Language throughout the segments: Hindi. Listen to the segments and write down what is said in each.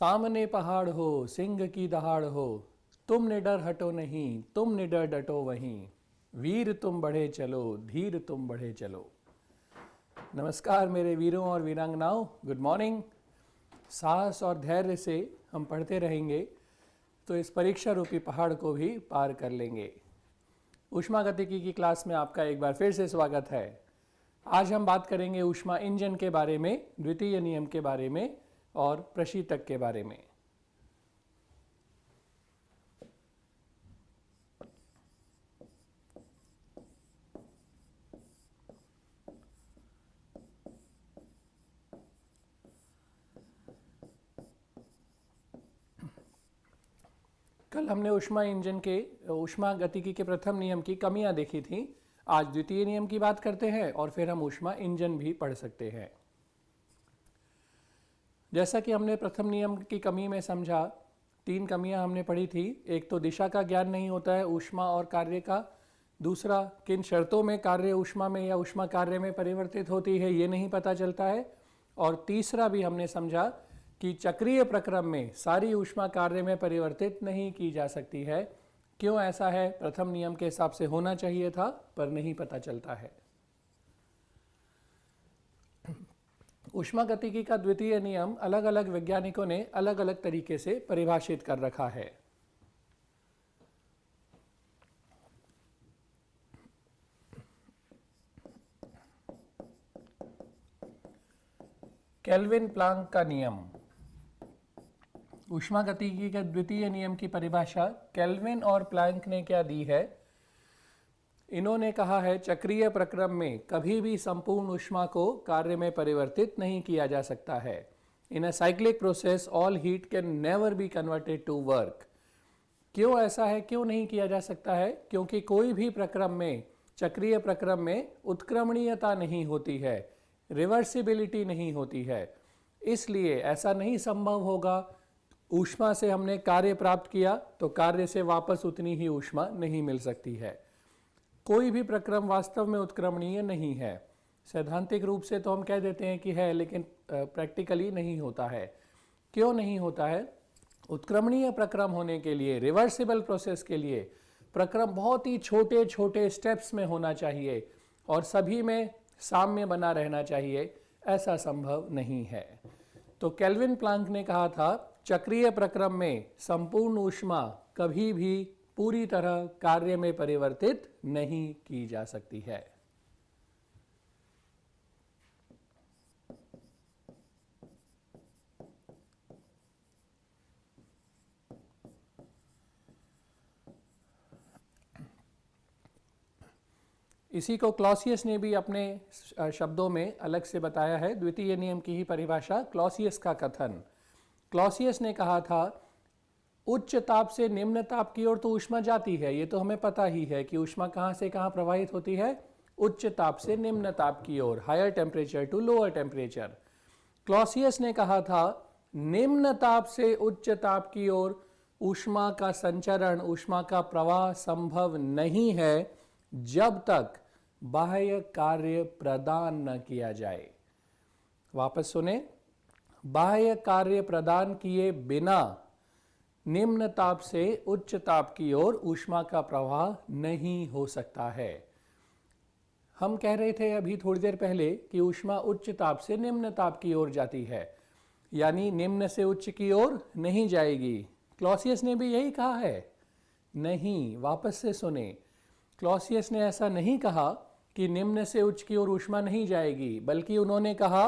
सामने पहाड़ हो सिंह की दहाड़ हो, तुम निडर हटो नहीं, तुम निडर डटो वहीं, वीर तुम बढ़े चलो, धीर तुम बढ़े चलो। नमस्कार मेरे वीरों और वीरांगनाओं, गुड मॉर्निंग। साहस और धैर्य से हम पढ़ते रहेंगे तो इस परीक्षा रूपी पहाड़ को भी पार कर लेंगे। ऊष्मागतिकी की क्लास में आपका एक बार फिर से स्वागत है। आज हम बात करेंगे ऊष्मा इंजन के बारे में, द्वितीय नियम के बारे में और प्रशीतक के बारे में। कल हमने ऊष्मागतिकी के प्रथम नियम की कमियां देखी थी। आज द्वितीय नियम की बात करते हैं और फिर हम ऊष्मा इंजन भी पढ़ सकते हैं। जैसा कि हमने प्रथम नियम की कमी में समझा, 3 कमियां हमने पढ़ी थी। एक तो दिशा का ज्ञान नहीं होता है ऊष्मा और कार्य का, दूसरा किन शर्तों में कार्य ऊष्मा में या ऊष्मा कार्य में परिवर्तित होती है ये नहीं पता चलता है, और तीसरा भी हमने समझा कि चक्रीय प्रक्रम में सारी ऊष्मा कार्य में परिवर्तित नहीं की जा सकती है। क्यों ऐसा है? प्रथम नियम के हिसाब से होना चाहिए था पर नहीं पता चलता है। ऊष्मागतिकी का द्वितीय नियम अलग अलग वैज्ञानिकों ने अलग अलग तरीके से परिभाषित कर रखा है। केल्विन प्लांक का नियम। ऊष्मागतिकी के द्वितीय नियम की परिभाषा केल्विन और प्लैंक ने क्या दी है? इन्होंने कहा है चक्रीय प्रक्रम में कभी भी संपूर्ण ऊष्मा को कार्य में परिवर्तित नहीं किया जा सकता है। In a cyclic process all heat can never be converted to work. क्यों ऐसा है? क्यों नहीं किया जा सकता है? क्योंकि कोई भी प्रक्रम में, चक्रीय प्रक्रम में उत्क्रमणीयता नहीं होती है, रिवर्सिबिलिटी नहीं होती है। इसलिए ऐसा नहीं संभव होगा। ऊष्मा से हमने कार्य प्राप्त किया तो कार्य से वापस उतनी ही ऊष्मा नहीं मिल सकती है। कोई भी प्रक्रम वास्तव में उत्क्रमणीय नहीं है। सैद्धांतिक रूप से तो हम कह देते हैं कि है, लेकिन प्रैक्टिकली नहीं होता है। क्यों नहीं होता है? उत्क्रमणीय प्रक्रम होने के लिए, रिवर्सिबल प्रोसेस के लिए, प्रक्रम बहुत ही छोटे छोटे स्टेप्स में होना चाहिए और सभी में साम्य बना रहना चाहिए। ऐसा संभव नहीं है। तो केल्विन प्लांक ने कहा था चक्रीय प्रक्रम में संपूर्ण ऊष्मा कभी भी पूरी तरह कार्य में परिवर्तित नहीं की जा सकती है। इसी को क्लॉसियस ने भी अपने शब्दों में अलग से बताया है। द्वितीय नियम की ही परिभाषा, क्लॉसियस का कथन। क्लॉसियस ने कहा था उच्च ताप से निम्न ताप की ओर तो ऊष्मा जाती है, ये तो हमें पता ही है कि ऊष्मा कहां से कहां प्रवाहित होती है, उच्च ताप से निम्न ताप की ओर, higher temperature to lower temperature. Clausius ने कहा था निम्न ताप से उच्च ताप की ओर ऊष्मा का संचरण, ऊष्मा का प्रवाह संभव नहीं है जब तक बाह्य कार्य प्रदान न किया जाए। वापस सुने, बाह्य कार्य प्रदान किए बिना निम्न ताप से उच्च ताप की ओर ऊष्मा का प्रवाह नहीं हो सकता है। हम कह रहे थे अभी थोड़ी देर पहले कि ऊष्मा उच्च ताप से निम्न ताप की ओर जाती है, यानी निम्न से उच्च की ओर नहीं जाएगी। क्लॉसियस ने भी यही कहा है? नहीं, वापस से सुने, क्लॉसियस ने ऐसा नहीं कहा कि निम्न से उच्च की ओर ऊष्मा नहीं जाएगी, बल्कि उन्होंने कहा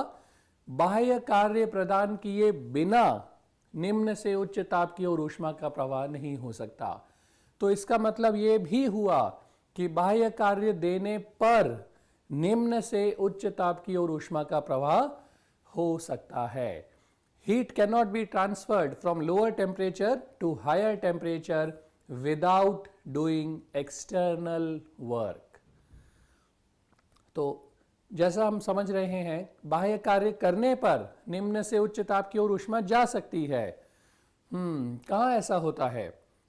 बाह्य कार्य प्रदान किए बिना निम्न से उच्च ताप की ओर ऊष्मा का प्रवाह नहीं हो सकता। तो इसका मतलब यह भी हुआ कि बाह्य कार्य देने पर निम्न से उच्च ताप की ओर ऊष्मा का प्रवाह हो सकता है। Heat can not be transferred from lower temperature to higher temperature without doing external work. तो जैसा हम समझ रहे हैं, बाह्य कार्य करने पर निम्न से उच्च ताप की ओर ऊष्मा जा सकती है। कहाँ ऐसा होता है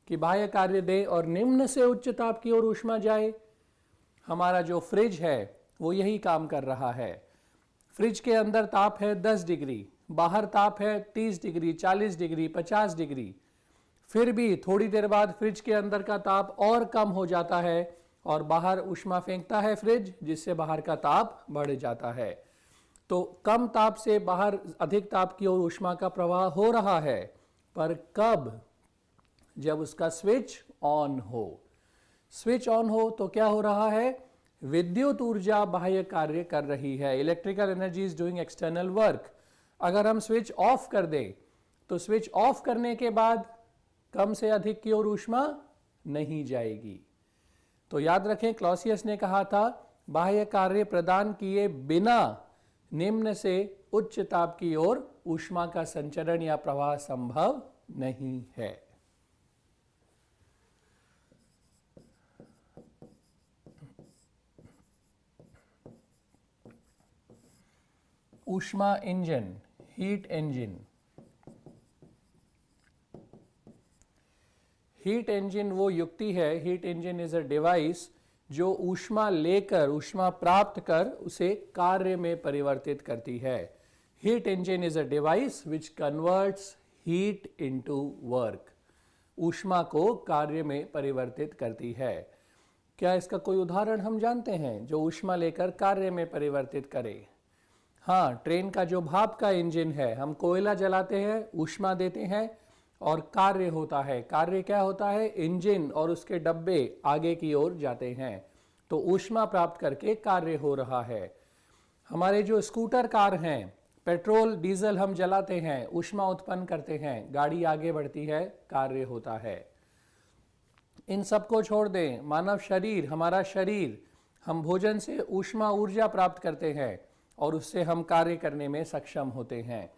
कि बाह्य कार्य दे और निम्न से उच्च ताप की ओर ऊष्मा जाए? हमारा जो फ्रिज है वो यही काम कर रहा है। फ्रिज के अंदर ताप है 10 डिग्री, बाहर ताप है 30 डिग्री, 40 डिग्री, 50 डिग्री, फिर भी थोड़ी देर बाद फ्रिज के अंदर का ताप और कम हो जाता है और बाहर ऊष्मा फेंकता है फ्रिज, जिससे बाहर का ताप बढ़ जाता है। तो कम ताप से बाहर अधिक ताप की ओर ऊष्मा का प्रवाह हो रहा है, पर कब? जब उसका स्विच ऑन हो। स्विच ऑन हो तो क्या हो रहा है? विद्युत ऊर्जा बाह्य कार्य कर रही है, electrical energy is doing external work. अगर हम स्विच ऑफ कर दें तो स्विच ऑफ करने के बाद कम से अधिक की ओर ऊष्मा नहीं जाएगी। तो याद रखें, क्लॉसियस ने कहा था बाह्य कार्य प्रदान किए बिना निम्न से उच्च ताप की ओर ऊष्मा का संचरण या प्रवाह संभव नहीं है। ऊष्मा engine, heat engine. Heat engine वो युक्ति है, heat engine is a device जो ऊष्मा लेकर, ऊष्मा प्राप्त कर उसे कार्य में परिवर्तित करती है। Heat engine is a device which converts heat into work. ऊष्मा को कार्य में परिवर्तित करती है। क्या इसका कोई उदाहरण हम जानते हैं जो ऊष्मा लेकर कार्य में परिवर्तित करे? हाँ, ट्रेन का जो भाप का इंजन है, हम कोयला जलाते हैं, ऊष्मा देते हैं और कार्य होता है। कार्य क्या होता है? इंजन और उसके डब्बे आगे की ओर जाते हैं, तो ऊष्मा प्राप्त करके कार्य हो रहा है। हमारे जो स्कूटर कार हैं, पेट्रोल डीजल हम जलाते हैं, ऊष्मा उत्पन्न करते हैं, गाड़ी आगे बढ़ती है, कार्य होता है। इन सबको छोड़ दें, मानव शरीर, हमारा शरीर, हम भोजन से ऊष्मा ऊर्जा प्राप्त करते हैं और उससे हम कार्य करने में सक्षम होते हैं।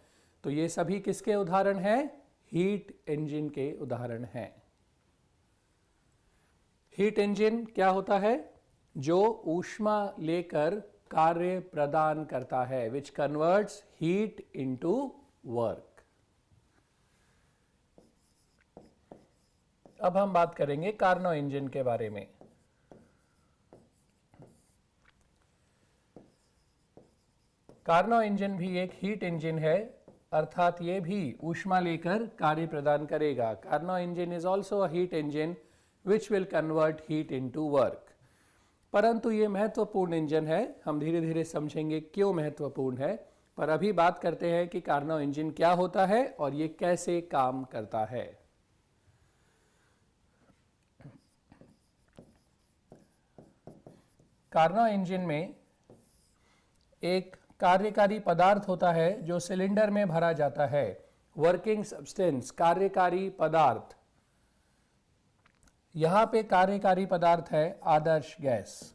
तो ये सभी किसके उदाहरण हैं? हीट इंजन के उदाहरण हैं। हीट इंजन क्या होता है? जो ऊष्मा लेकर कार्य प्रदान करता है, which converts heat into work. अब हम बात करेंगे कार्नो इंजन के बारे में। कार्नो इंजन भी एक हीट इंजन है, अर्थात ये भी ऊष्मा लेकर कार्य प्रदान करेगा। Carnot engine is also a heat engine which will convert heat into work. परंतु ये महत्वपूर्ण इंजन है, हम धीरे धीरे समझेंगे क्यों महत्वपूर्ण है। पर अभी बात करते हैं कि कार्नो इंजन क्या होता है और ये कैसे काम करता है। कार्नो इंजन में एक कार्यकारी पदार्थ होता है जो सिलेंडर में भरा जाता है। वर्किंग सब्सटेंस, कार्यकारी पदार्थ। यहां पे कार्यकारी पदार्थ है आदर्श गैस।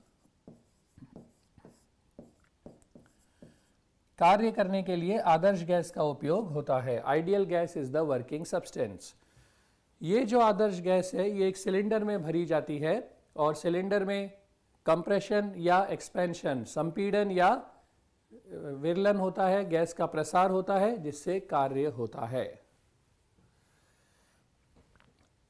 कार्य करने के लिए आदर्श गैस का उपयोग होता है। Ideal gas is the working substance. ये जो आदर्श गैस है ये एक सिलेंडर में भरी जाती है और सिलेंडर में कंप्रेशन या एक्सपेंशन, संपीड़न या विरलन होता है, गैस का प्रसार होता है, जिससे कार्य होता है।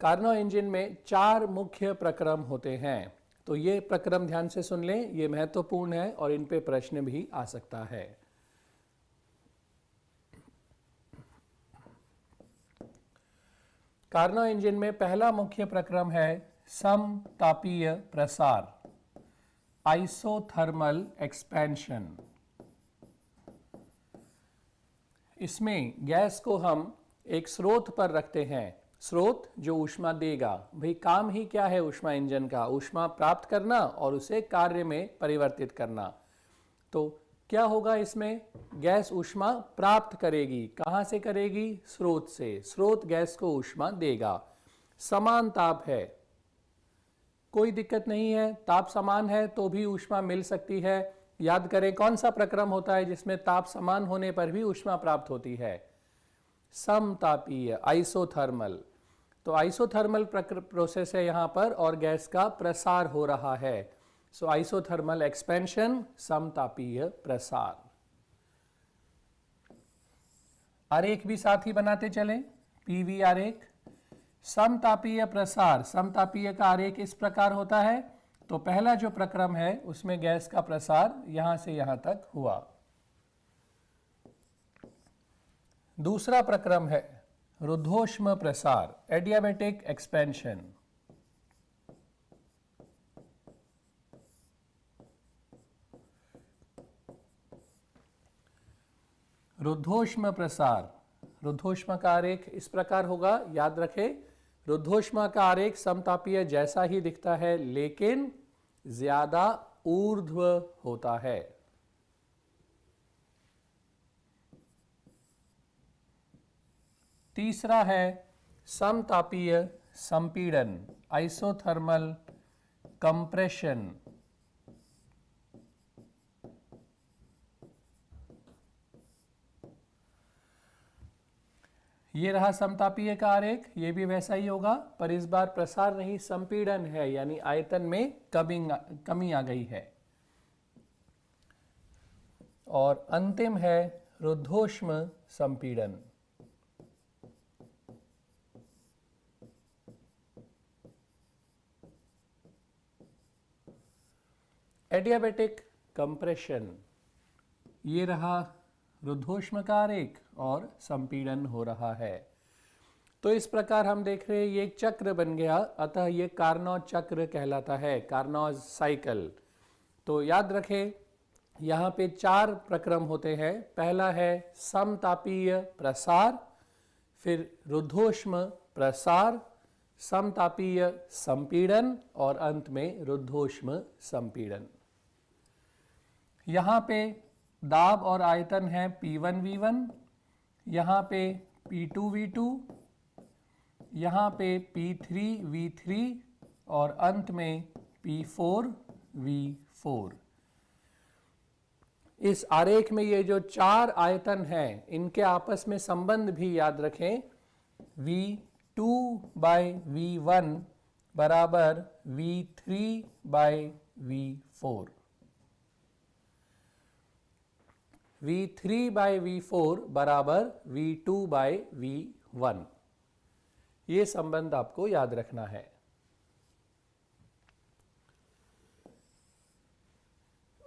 कार्नो इंजन में 4 मुख्य प्रक्रम होते हैं। तो ये प्रक्रम ध्यान से सुन लें, ये महत्वपूर्ण है और इन पे प्रश्न भी आ सकता है। कार्नो इंजन में पहला मुख्य प्रक्रम है समतापीय प्रसार, आइसोथर्मल एक्सपेंशन। इसमें गैस को हम एक स्रोत पर रखते हैं, स्रोत जो ऊष्मा देगा। भाई काम ही क्या है ऊष्मा इंजन का? ऊष्मा प्राप्त करना और उसे कार्य में परिवर्तित करना। तो क्या होगा इसमें? गैस ऊष्मा प्राप्त करेगी। कहाँ से करेगी? स्रोत से। स्रोत गैस को ऊष्मा देगा। समान ताप है, कोई दिक्कत नहीं है, ताप समान है तो भी ऊष्मा मिल सकती है। याद करें कौन सा प्रक्रम होता है जिसमें ताप समान होने पर भी ऊष्मा प्राप्त होती है? समतापीय, आइसोथर्मल। तो आइसोथर्मल प्रोसेस है यहाँ पर और गैस का प्रसार हो रहा है। सो आइसोथर्मल एक्सपेंशन, समतापीय प्रसार। आरेख भी साथ ही बनाते चलें, पीवी आरेख। समतापीय प्रसार, समतापीय का आरेख इस प्रकार होता है। तो पहला जो प्रक्रम है उसमें गैस का प्रसार यहां से यहां तक हुआ। दूसरा प्रक्रम है रुद्धोष्म प्रसार, एडियाबेटिक एक्सपेंशन। रुद्धोष्म प्रसार, रुद्धोष्म का आरेख इस प्रकार होगा, याद रखें। रुद्धोष्म का आरेख समतापीय जैसा ही दिखता है लेकिन ज्यादा ऊर्ध्व होता है। तीसरा है समतापीय संपीड़न, आइसोथर्मल कंप्रेशन। ये रहा समतापीय का आरेख, ये भी वैसा ही होगा, पर इस बार प्रसार नहीं संपीड़न है, यानी आयतन में कमी आ गई है। और अंतिम है रुद्धोष्म संपीड़न। एडियाबेटिक कंप्रेशन, ये रहा रुद्धोष्म का आरेख और संपीड़न हो रहा है। तो इस प्रकार हम देख रहे हैं ये एक चक्र बन गया, अतः ये कार्नोट चक्र कहलाता है, कार्नोट साइकिल। तो याद रखें यहाँ पे 4 प्रक्रम होते हैं। पहला है समतापीय प्रसार, फिर रुद्धोष्म प्रसार, समतापीय संपीड़न और अंत में रुद्धोष्म संपीड़न। यहाँ पे दाब और आयतन है P1 V1, यहाँ पे P2 V2, यहाँ पे P3 V3 और अंत में P4 V4। इस आरेख में ये जो 4 आयतन हैं इनके आपस में संबंध भी याद रखें। V2 बाय V1 बराबर V3 bye V4। V3 bye V4 बराबर V2 बाय V1। ये संबंध आपको याद रखना है।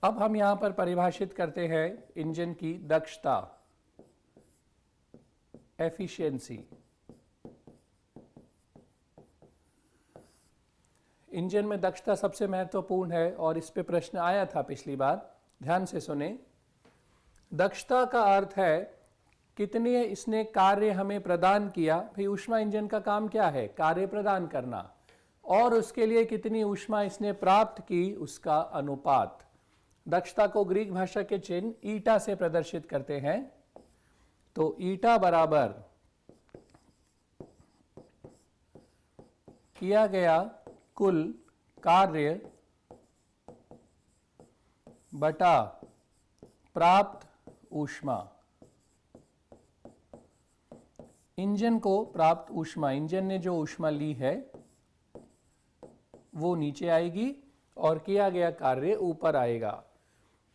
अब हम यहां पर परिभाषित करते हैं इंजन की दक्षता, एफिशिएंसी। इंजन में दक्षता सबसे महत्वपूर्ण है और इस पे प्रश्न आया था पिछली बार, ध्यान से सुने। दक्षता का अर्थ है कितने इसने कार्य हमें प्रदान किया। भाई ऊष्मा इंजन का काम क्या है? कार्य प्रदान करना, और उसके लिए कितनी ऊष्मा इसने प्राप्त की उसका अनुपात। दक्षता को ग्रीक भाषा के चिन्ह ईटा से प्रदर्शित करते हैं। तो ईटा बराबर किया गया कुल कार्य बटा प्राप्त ऊष्मा। इंजन को प्राप्त ऊष्मा, इंजन ने जो ऊष्मा ली है वो नीचे आएगी और किया गया कार्य ऊपर आएगा।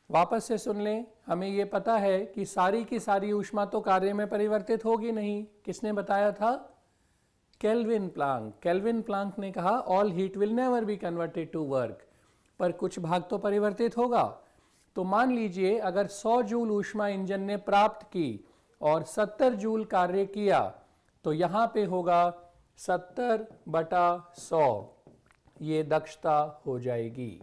वापस से सुन लें, हमें ये पता है कि सारी की सारी ऊष्मा तो कार्य में परिवर्तित होगी नहीं। किसने बताया था? Kelvin Planck. केल्विन प्लांक ने कहा all heat will never be converted to work, पर कुछ भाग तो परिवर्तित होगा। तो मान लीजिए अगर 100 जूल ऊष्मा इंजन ने प्राप्त की और 70 जूल कार्य किया, तो यहां पे होगा 70 बटा 100, ये दक्षता हो जाएगी।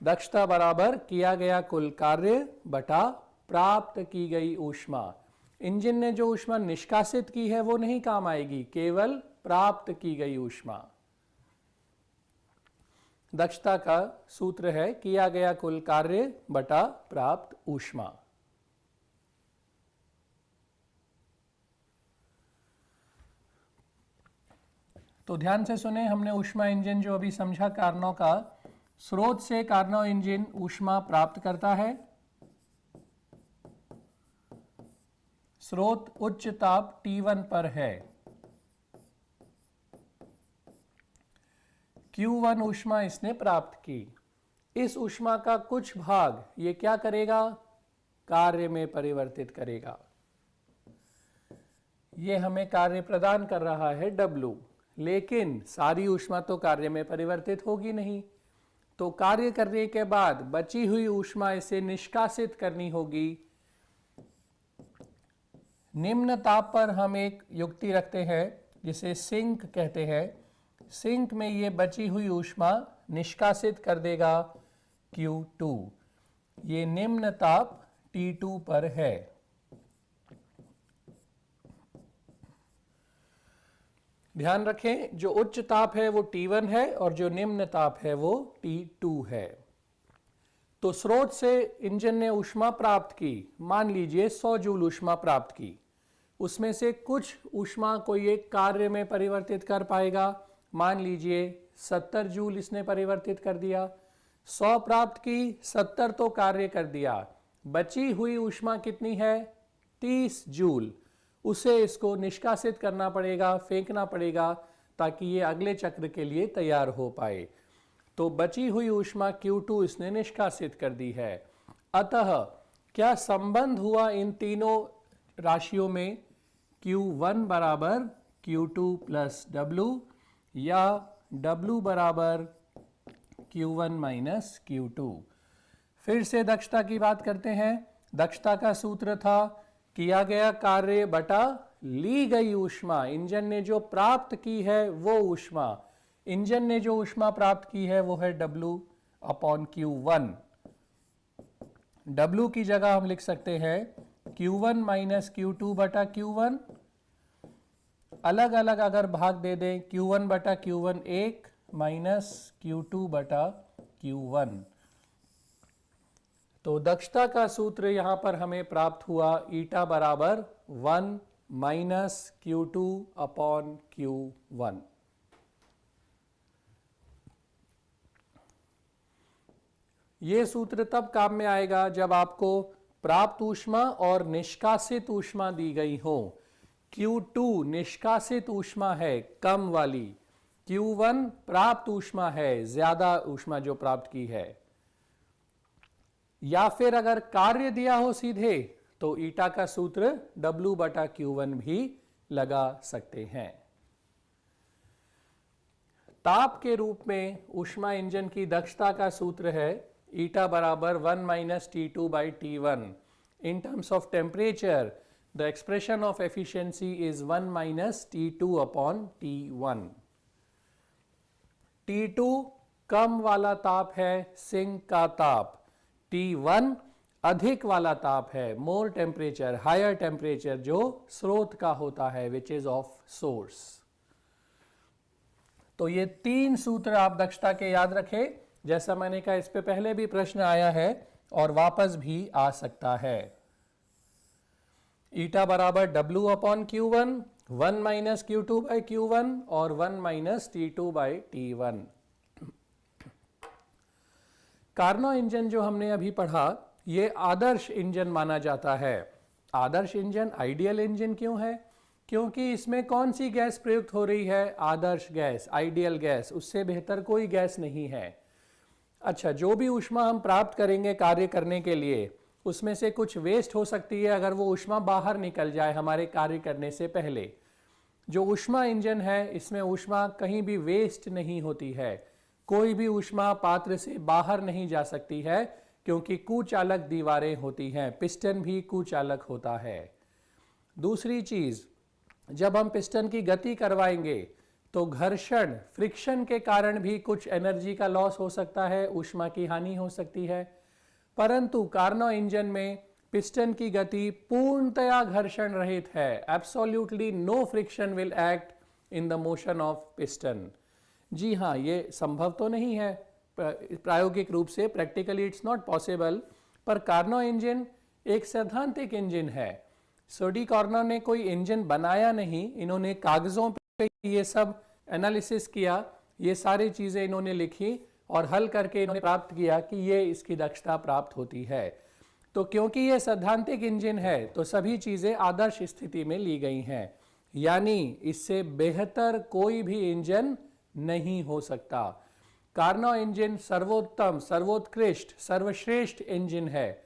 दक्षता बराबर किया गया कुल कार्य बटा प्राप्त की गई ऊष्मा। इंजन ने जो ऊष्मा निष्कासित की है वो नहीं काम आएगी, केवल प्राप्त की गई ऊष्मा। दक्षता का सूत्र है किया गया कुल कार्य बटा प्राप्त ऊष्मा। तो ध्यान से सुने, हमने ऊष्मा इंजन जो अभी समझा कार्नो का, स्रोत से कार्नो इंजन ऊष्मा प्राप्त करता है। स्रोत उच्च ताप T1 पर है। Q1 ऊष्मा इसने प्राप्त की। इस ऊष्मा का कुछ भाग ये क्या करेगा? कार्य में परिवर्तित करेगा। ये हमें कार्य प्रदान कर रहा है W, लेकिन सारी ऊष्मा तो कार्य में परिवर्तित होगी नहीं। तो कार्य करने के बाद बची हुई ऊष्मा इसे निष्कासित करनी होगी। निम्न ताप पर हम एक युक्ति रखते हैं जिसे सिंक कहते हैं। सिंक में ये बची हुई ऊष्मा निष्कासित कर देगा Q2। ये निम्न ताप T2 पर है। ध्यान रखें, जो उच्च ताप है वो T1 है और जो निम्न ताप है वो T2 है। तो स्रोत से इंजन ने ऊष्मा प्राप्त की, मान लीजिए 100 जूल ऊष्मा प्राप्त की। उसमें से कुछ ऊष्मा कोई एक कार्य में परिवर्तित कर पाएगा, मान लीजिए 70 जूल इसने परिवर्तित कर दिया। 100 प्राप्त की, 70 तो कार्य कर दिया, बची हुई ऊष्मा कितनी है? 30 जूल। उसे इसको निष्कासित करना पड़ेगा, फेंकना पड़ेगा, ताकि ये अगले चक्र के लिए तैयार हो पाए। तो बची हुई ऊष्मा Q2 इसने निष्कासित कर दी है। अतः क्या संबंध हुआ इन तीनों राशियों में? Q1 बराबर Q2 प्लस W या W बराबर Q1 माइनस Q2। फिर से दक्षता की बात करते हैं। दक्षता का सूत्र था किया गया कार्य बटा ली गई ऊष्मा। इंजन ने जो प्राप्त की है वो ऊष्मा, इंजन ने जो ऊष्मा प्राप्त की है वो है W अपॉन Q1। W की जगह हम लिख सकते हैं Q1 माइनस Q2 बटा Q1। अलग अलग अगर भाग दे दें, Q1 बटा Q1 1 माइनस Q2 बटा Q1। तो दक्षता का सूत्र यहां पर हमें प्राप्त हुआ ईटा बराबर 1 माइनस Q2 अपॉन Q1। ये सूत्र तब काम में आएगा जब आपको प्राप्त ऊष्मा और निष्कासित ऊष्मा दी गई हो। Q2 निष्कासित ऊष्मा है कम वाली, Q1 प्राप्त ऊष्मा है ज्यादा ऊष्मा जो प्राप्त की है। या फिर अगर कार्य दिया हो सीधे तो ईटा का सूत्र W बटा Q1 भी लगा सकते हैं। ताप के रूप में ऊष्मा इंजन की दक्षता का सूत्र है ईटा बराबर 1 minus T2 by T1। In terms of temperature the expression of efficiency is 1 minus T2 upon T1। T2 कम वाला ताप है सिंक का ताप, T1 अधिक वाला ताप है मोर टेम्परेचर, हायर टेम्परेचर जो स्रोत का होता है विच इज ऑफ सोर्स। तो ये तीन सूत्र आप दक्षता के याद रखें। जैसा मैंने कहा इस पे पहले भी प्रश्न आया है और वापस भी आ सकता है। ईटा बराबर W upon Q1, 1 minus Q2 by Q1 और 1 minus T2 by T1। Karnaugh engine जो हमने अभी पढ़ा ये आदर्श इंजन माना जाता है। आदर्श इंजन आइडियल इंजन क्यों है? क्योंकि इसमें कौन सी गैस प्रयुक्त हो रही है? आदर्श गैस, आइडियल गैस, उससे बेहतर कोई गैस नहीं है। अच्छा, जो भी ऊष्मा हम प्राप्त करेंगे कार्य करने के लिए उसमें से कुछ वेस्ट हो सकती है अगर वो ऊष्मा बाहर निकल जाए हमारे कार्य करने से पहले। जो ऊष्मा इंजन है इसमें ऊष्मा कहीं भी वेस्ट नहीं होती है, कोई भी ऊष्मा पात्र से बाहर नहीं जा सकती है क्योंकि कुचालक दीवारें होती हैं, पिस्टन भी कुचालक होता है। दूसरी चीज, जब हम पिस्टन की गति करवाएंगे तो घर्षण, फ्रिक्शन के कारण भी कुछ एनर्जी का लॉस हो सकता है, ऊष्मा की हानि हो सकती है। परंतु कार्नो इंजन में पिस्टन की गति पूर्णतया घर्षण रहित है। Absolutely no friction will act in the motion of piston. जी हाँ, ये संभव तो नहीं है प्रायोगिक रूप से, प्रैक्टिकली इट्स नॉट पॉसिबल, पर कार्नो इंजन एक सैद्धांतिक इंजन है। सोडी कार्नो ने कोई इंजन बनाया नहीं, इन्होंने कागजों पे ये सब एनालिसिस किया, ये सारी चीजें इन्होंने लिखी और हल करके इन्होंने प्राप्त किया कि ये इसकी दक्षता प्राप्त होती है। तो क्योंकि ये सैद्धांतिक इंजन है तो सभी चीजें आदर्श स्थिति में ली गई हैं, यानी इससे बेहतर कोई भी इंजन नहीं हो सकता। कार्नो इंजन सर्वोत्तम, सर्वोत्कृष्ट, सर्वश्रेष्ठ इंजन है।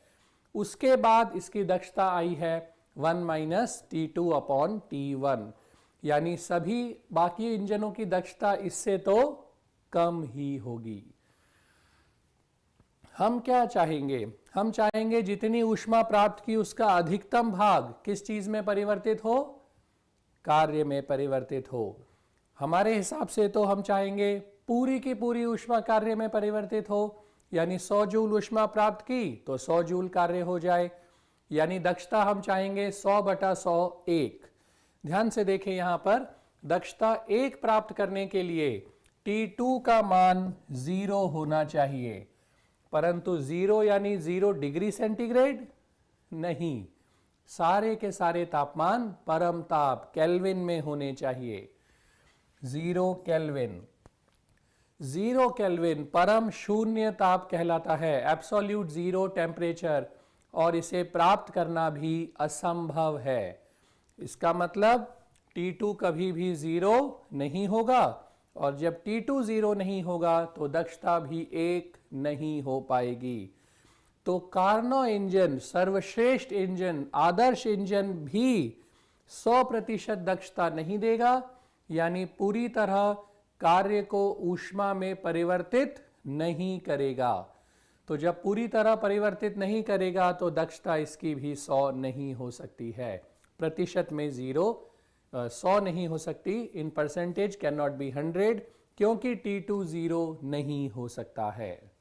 उसके बाद इसकी दक्षता आई है 1 माइनस T2 अपॉन T1, यानी सभी बाकी इंजनों की दक्षता इससे तो कम ही होगी। हम क्या चाहेंगे? हम चाहेंगे जितनी ऊष्मा प्राप्त की उसका अधिकतम भाग किस चीज में परिवर्तित हो, कार्य में परिवर्तित हो। हमारे हिसाब से तो हम चाहेंगे पूरी की पूरी ऊष्मा कार्य में परिवर्तित हो, यानी 100 जूल ऊष्मा प्राप्त की तो 100 जूल कार्य हो जाए, यानी दक्षता हम चाहेंगे 100/100 1। ध्यान से देखें, यहां पर दक्षता 1 प्राप्त करने के लिए T2 का मान 0 होना चाहिए, परंतु 0 यानी 0 डिग्री सेंटीग्रेड नहीं, सारे के सारे तापमान परम ताप केल्विन में होने चाहिए। 0 केल्विन, 0 केल्विन परम शून्य ताप कहलाता है, एब्सोल्यूट जीरो टेम्परेचर, और इसे प्राप्त करना भी असंभव है। इसका मतलब T2 कभी भी 0 नहीं होगा, और जब T2 0 नहीं होगा तो दक्षता भी 1 नहीं हो पाएगी। तो कार्नो इंजन, सर्वश्रेष्ठ इंजन, आदर्श इंजन भी 100% दक्षता नहीं देगा, यानी पूरी तरह कार्य को ऊष्मा में परिवर्तित नहीं करेगा। तो जब पूरी तरह परिवर्तित नहीं करेगा तो दक्षता इसकी भी 100 नहीं हो सकती है। प्रतिशत में 100 नहीं हो सकती, in percentage can not B 100, क्योंकि T2 0 नहीं हो सकता है।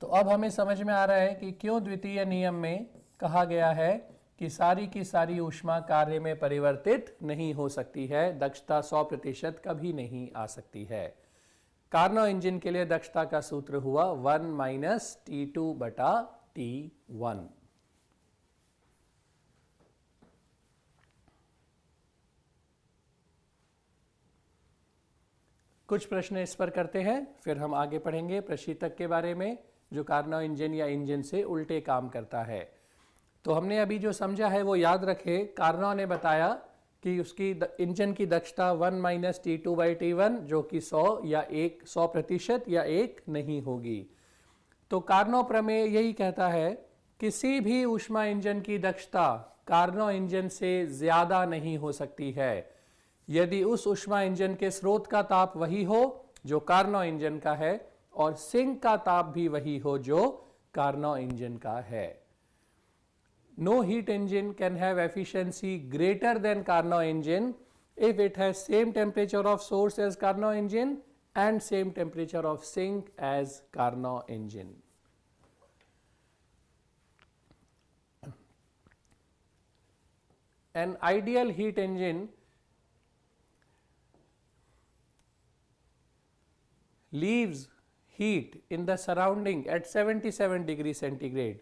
तो अब हमें समझ में आ रहा है कि क्यों द्वितीय नियम में कहा गया है कि सारी की सारी ऊष्मा कार्य में परिवर्तित नहीं हो सकती है, दक्षता 100% कभी नहीं आ सकती है। कार्नो इंजन के लिए दक्षता का सूत्र हुआ 1 - T2/T1। कुछ प्रश्न इस पर करते हैं, फिर हम आगे पढ़ेंगे प्रशीतक के बारे में, जो कार्नो इंजन या इंजन से उल्टे काम करता है। तो हमने अभी जो समझा है वो याद रखे। कार्नो ने बताया कि उसकी इंजन की दक्षता 1 - T2/T1 जो कि 100 या 100% या 1 नहीं होगी। तो कार्नो प्रमेय यही कहता है, किसी भी ऊष्मा इंजन की दक्षता कार्नो इंजन से ज्यादा नहीं हो सकती है, यदि उस ऊष्मा इंजन के स्रोत का ताप वही हो जो कार्नो इंजन का है, और सिंक का ताप भी वही हो जो कार्नो इंजन का है। No heat engine can have efficiency greater than Carnot engine if it has same temperature of source as Carnot engine and same temperature of sink as Carnot engine. An ideal heat engine leaves heat in the surrounding at 77 degrees centigrade.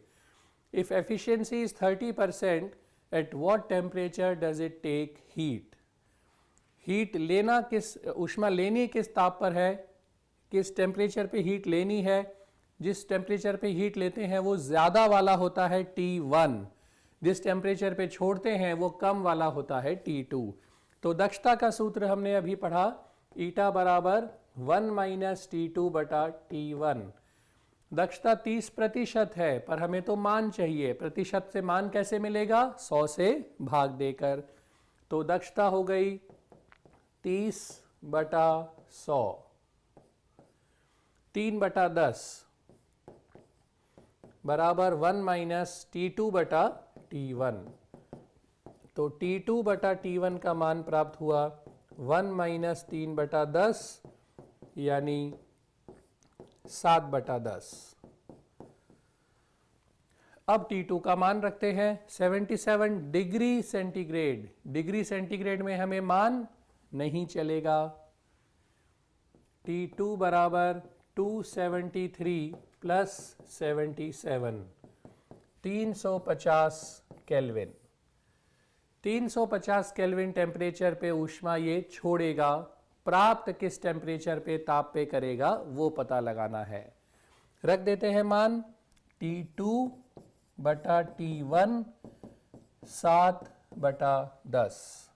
If efficiency is 30%, at what temperature does it take heat? Heat लेना किस, ऊष्मा लेनी किस ताप पर है, किस टेम्परेचर पे हीट लेनी है। जिस टेम्परेचर पे हीट लेते हैं वो ज़्यादा वाला होता है T1, जिस टेम्परेचर पे छोड़ते हैं वो कम वाला होता है T2। तो दक्षता का सूत्र हमने अभी पढ़ा, ईटा बराबर 1 - T2/T1। दक्षता 30% है, पर हमें तो मान चाहिए। प्रतिशत से मान कैसे मिलेगा? 100 से भाग देकर। तो दक्षता हो गई 30/100, 3/10 बराबर 1 - T2/T1। तो T2/T1 का मान प्राप्त हुआ 1 - 3/10 यानी 7/10। अब T2 का मान रखते हैं 77 डिग्री सेंटीग्रेड। डिग्री सेंटीग्रेड में हमें मान नहीं चलेगा। T2 बराबर 273 + 77, 350 केल्विन। 350 केल्विन टेम्परेचर पे ऊष्मा ये छोड़ेगा, प्राप्त किस टेम्परेचर पे, ताप पे करेगा, वो पता लगाना है। रख देते हैं मान T2/T1 7/10।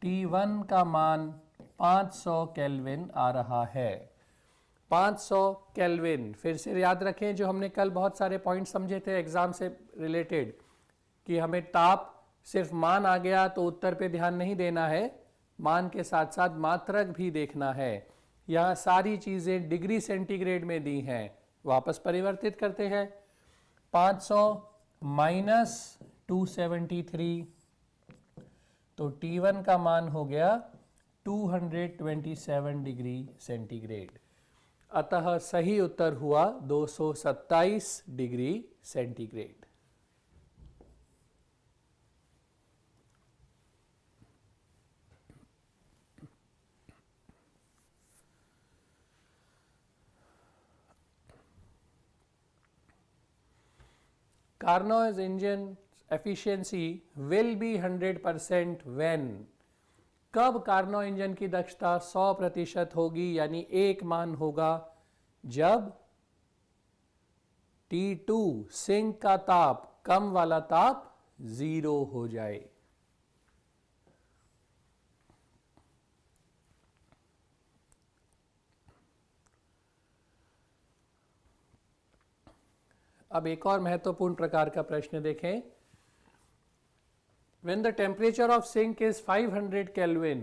T1 का मान 500 केल्विन आ रहा है। 500 केल्विन। फिर से याद रखें जो हमने कल बहुत सारे पॉइंट समझे थे एग्जाम से रिलेटेड कि हमें ताप सिर्फ मान आ गया तो उत्तर पे ध्यान नहीं देना है, मान के साथ साथ मात्रक भी देखना है। यहाँ सारी चीज़ें डिग्री सेंटीग्रेड में दी हैं, वापस परिवर्तित करते हैं। 500 माइनस 273 तो T1 का मान हो गया 227 डिग्री सेंटीग्रेड। अतः सही उत्तर हुआ 227 degree centigrade. Carnot's engine efficiency will be 100% when? कब कार्नो इंजन की दक्षता 100% होगी, यानी एक मान होगा जब T2 सिंक का ताप, कम वाला ताप 0 हो जाए। अब एक और महत्वपूर्ण प्रकार का प्रश्न देखें। When the temperature of sink is 500 Kelvin,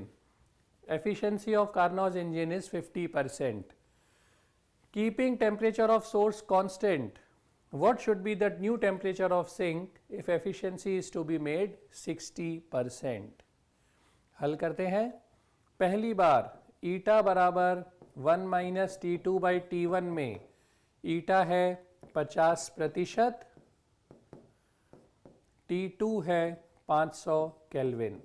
efficiency of Carnot's engine is 50%. Keeping temperature of source constant, what should be the new temperature of sink if efficiency is to be made 60%? हल करते हैं। पहली बार ईटा बराबर 1 माइनस T2 बाई T1 में ईटा है 50%, T2 है 500 केल्विन।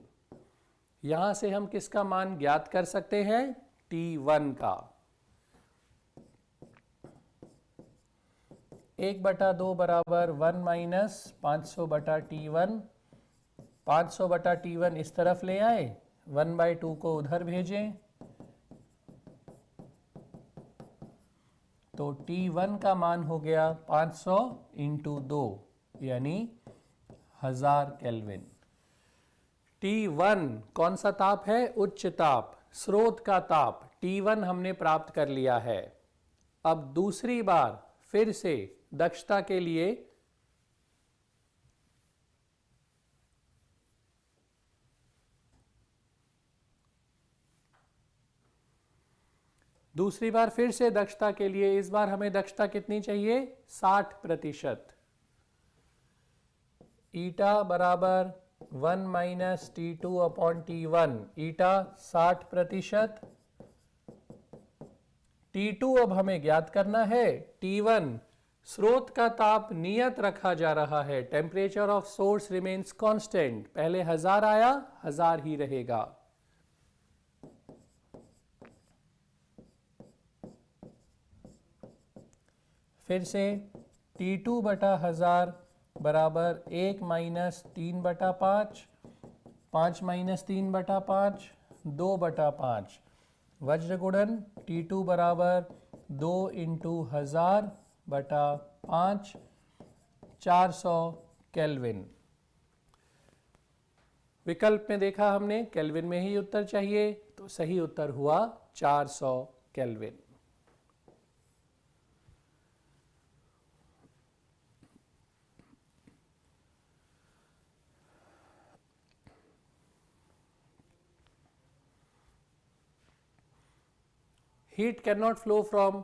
यहां से हम किसका मान ज्ञात कर सकते हैं? T1 का। 1/2 बराबर 1 माइनस 500 बटा T1। 500 बटा T1 इस तरफ ले आए, 1/2 को उधर भेजें तो T1 का मान हो गया 500 इंटू 2 यानी 1000 केल्विन। T1 कौन सा ताप है? उच्च ताप, स्रोत का ताप। T1 हमने प्राप्त कर लिया है। अब दूसरी बार फिर से दक्षता के लिए दक्षता के लिए इस बार हमें दक्षता कितनी चाहिए? 60%। ईटा बराबर 1 माइनस T2 अपॉन T1। ईटा 60%। T2 अब हमें ज्ञात करना है। T1 स्रोत का ताप नियत रखा जा रहा है, temperature of source remains constant. पहले 1000 आया, 1000 ही रहेगा। फिर से T2 बटा 1000 बराबर 1 माइनस 3/5, 5 माइनस 3/5, 2/5। वज्र गुणन T2 बराबर 2 इंटू 1000 बटा 5, 400 केल्विन। विकल्प में देखा हमने केल्विन में ही उत्तर चाहिए, तो सही उत्तर हुआ 400 kelvin. Heat cannot flow from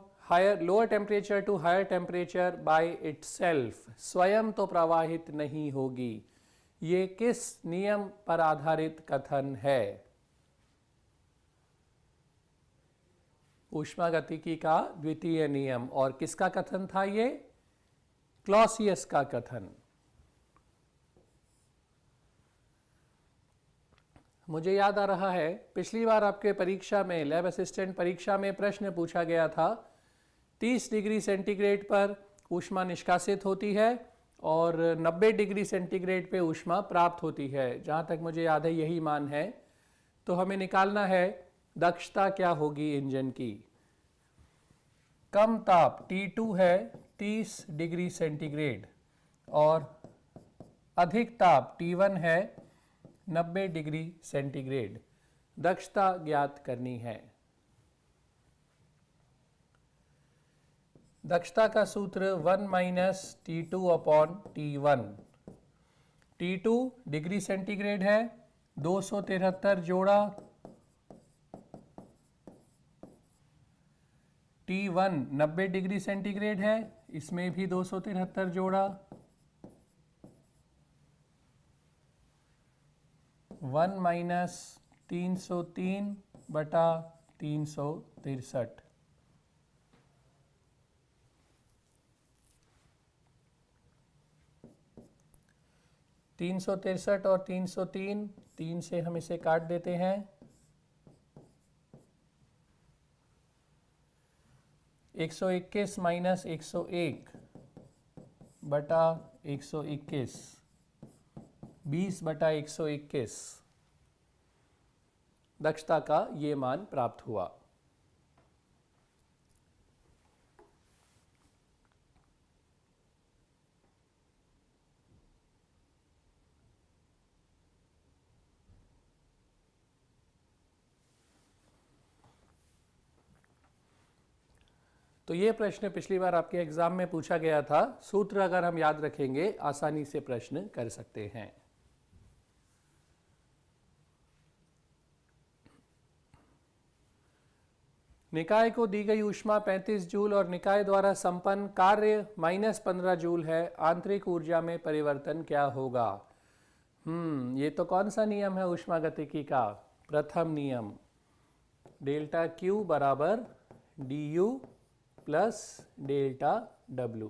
lower temperature to higher temperature by itself. स्वयं तो प्रवाहित नहीं होगी। ये किस नियम पर आधारित कथन है? ऊष्मागतिकी का द्वितीय नियम। और किसका कथन था ये? क्लॉसियस का कथन। मुझे याद आ रहा है पिछली बार आपके परीक्षा में, लैब असिस्टेंट परीक्षा में प्रश्न पूछा गया था 30 डिग्री सेंटीग्रेड पर ऊष्मा निष्कासित होती है और 90 डिग्री सेंटीग्रेड पे ऊष्मा प्राप्त होती है। जहाँ तक मुझे याद है यही मान है। तो हमें निकालना है दक्षता क्या होगी इंजन की। कम ताप T2 है 30 डिग्री सेंटीग्रेड और अधिक ताप T1 है 90 डिग्री सेंटीग्रेड। दक्षता ज्ञात करनी है। दक्षता का सूत्र 1 minus T2 upon T1। T2 degree centigrade है, 273 जोड़ा, T1 90 डिग्री सेंटीग्रेड है, इसमें भी 273 जोड़ा, 1 माइनस 303 बटा 363। तीन सौ तिरसठ और 303, 3 से हम इसे काट देते हैं, 121 माइनस 101 बटा 121, 20 बटा 121 दक्षता का ये मान प्राप्त हुआ। तो ये प्रश्न पिछली बार आपके एग्जाम में पूछा गया था। सूत्र अगर हम याद रखेंगे आसानी से प्रश्न कर सकते हैं। निकाय को दी गई ऊष्मा 35 जूल और निकाय द्वारा संपन्न कार्य -15 जूल है। आंतरिक ऊर्जा में परिवर्तन क्या होगा? ये तो कौन सा नियम है ऊष्मागतिकी का? प्रथम नियम, डेल्टा क्यू बराबर D you plus delta W.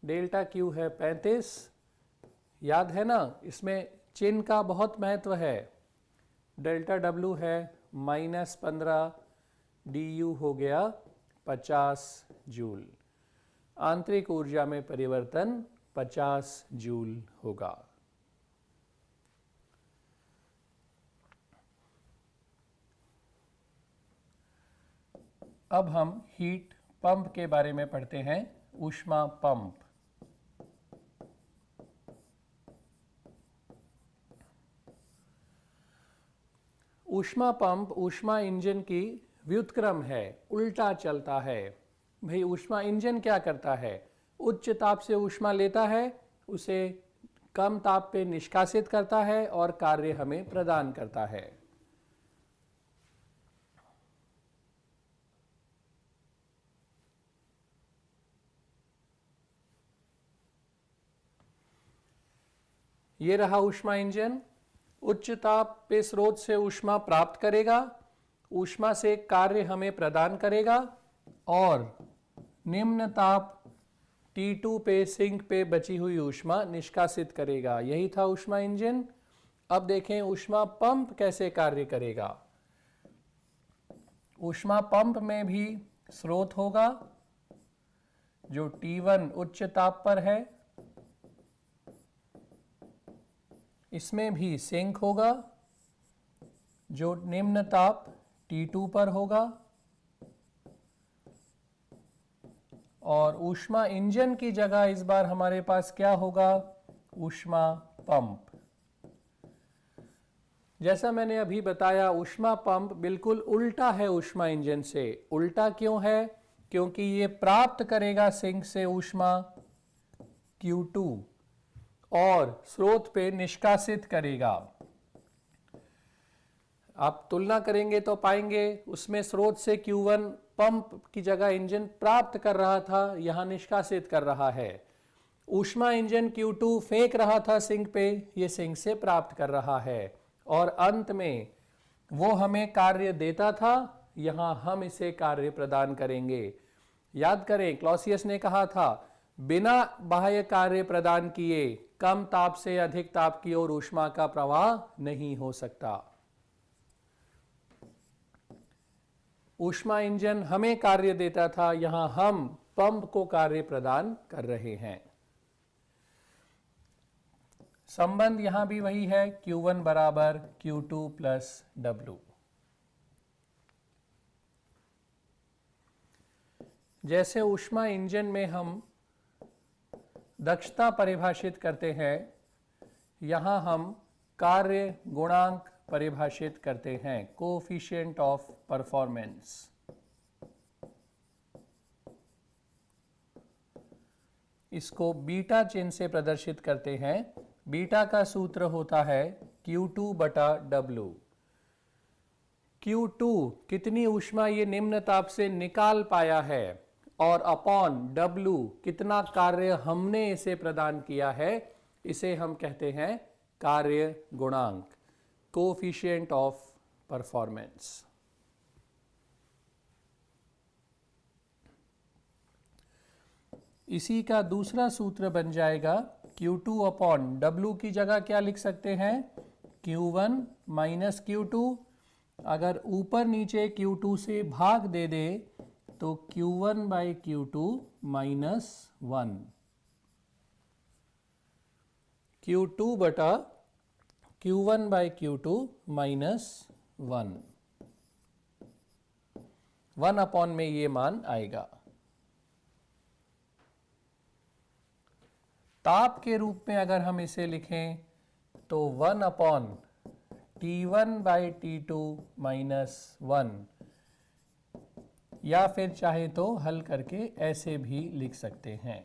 Delta Q है 35, याद है ना, इसमें चिन्ह का बहुत महत्व है। डेल्टा डब्लू है -15, डी यू हो गया 50 जूल। आंतरिक ऊर्जा में परिवर्तन 50 जूल होगा। अब हम हीट पंप के बारे में पढ़ते हैं। ऊष्मा पंप, ऊष्मा पंप ऊष्मा इंजन की व्युत्क्रम है, उल्टा चलता है। भाई ऊष्मा इंजन क्या करता है? उच्च ताप से ऊष्मा लेता है, उसे कम ताप पे निष्कासित करता है और कार्य हमें प्रदान करता है। ये रहा ऊष्मा इंजन। उच्च ताप पे स्रोत से ऊष्मा प्राप्त करेगा, ऊष्मा से कार्य हमें प्रदान करेगा और निम्न ताप T2 पे सिंक पे बची हुई ऊष्मा निष्कासित करेगा। यही था ऊष्मा इंजन। अब देखें ऊष्मा पंप कैसे कार्य करेगा। ऊष्मा पंप में भी स्रोत होगा जो T1 उच्च ताप पर है, इसमें भी सिंक होगा जो निम्न ताप T2 पर होगा और ऊष्मा इंजन की जगह इस बार हमारे पास क्या होगा? ऊष्मा पंप। जैसा मैंने अभी बताया, ऊष्मा पंप बिल्कुल उल्टा है ऊष्मा इंजन से। उल्टा क्यों है? क्योंकि ये प्राप्त करेगा सिंक से ऊष्मा Q2 और स्रोत पे निष्कासित करेगा। आप तुलना करेंगे तो पाएंगे उसमें स्रोत से Q1 पंप की जगह इंजन प्राप्त कर रहा था, यहां निष्कासित कर रहा है। ऊष्मा इंजन Q2 फेंक रहा था सिंक पे, ये सिंक से प्राप्त कर रहा है और अंत में वो हमें कार्य देता था, यहां हम इसे कार्य प्रदान करेंगे। याद करें, क्लॉसियस ने कहा था बिना बाह्य कार्य प्रदान किए कम ताप से अधिक ताप की ओर ऊष्मा का प्रवाह नहीं हो सकता। ऊष्मा इंजन हमें कार्य देता था, यहां हम पंप को कार्य प्रदान कर रहे हैं। संबंध यहां भी वही है, Q1 बराबर Q2 प्लस W। जैसे ऊष्मा इंजन में हम दक्षता परिभाषित करते हैं, यहां हम कार्य गुणांक परिभाषित करते हैं, कोएफिशिएंट ऑफ परफॉर्मेंस। इसको बीटा चिन्ह से प्रदर्शित करते हैं। बीटा का सूत्र होता है Q2 बटा W। Q2 कितनी ऊष्मा ये निम्न ताप से निकाल पाया है और अपॉन W कितना कार्य हमने इसे प्रदान किया है, इसे हम कहते हैं कार्य गुणांक, कोफिशिएंट ऑफ परफॉर्मेंस। इसी का दूसरा सूत्र बन जाएगा Q2 अपॉन W की जगह क्या लिख सकते हैं, Q1 माइनस Q2। अगर ऊपर नीचे Q2 से भाग दे दे तो Q1 by Q2 minus 1, Q2 बटा Q1 by Q2 minus 1 upon में ये मान आएगा। ताप के रूप में अगर हम इसे लिखें तो 1 upon T1 by T2 minus 1, या फिर चाहे तो हल करके ऐसे भी लिख सकते हैं।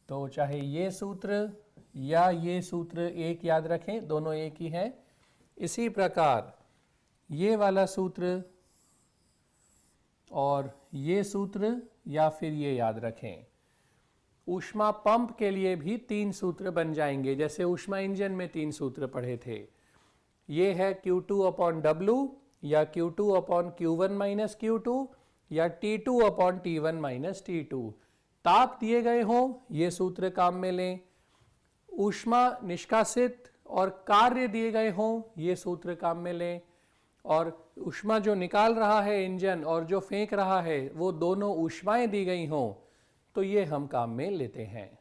तो चाहे ये सूत्र या ये सूत्र एक याद रखें, दोनों एक ही हैं। इसी प्रकार ये वाला सूत्र और ये सूत्र या फिर ये याद रखें। ऊष्मा पंप के लिए भी 3 सूत्र बन जाएंगे, जैसे ऊष्मा इंजन में 3 सूत्र पढ़े थे। ये है Q2 अपॉन W या Q2 upon Q1 minus Q2 या T2 upon T1 minus T2। ताप दिए गए हों ये सूत्र काम में लें, ऊष्मा निष्कासित और कार्य दिए गए हों ये सूत्र काम में लें, और ऊष्मा जो निकाल रहा है इंजन और जो फेंक रहा है वो दोनों ऊष्माएं दी गई हों तो ये हम काम में लेते हैं।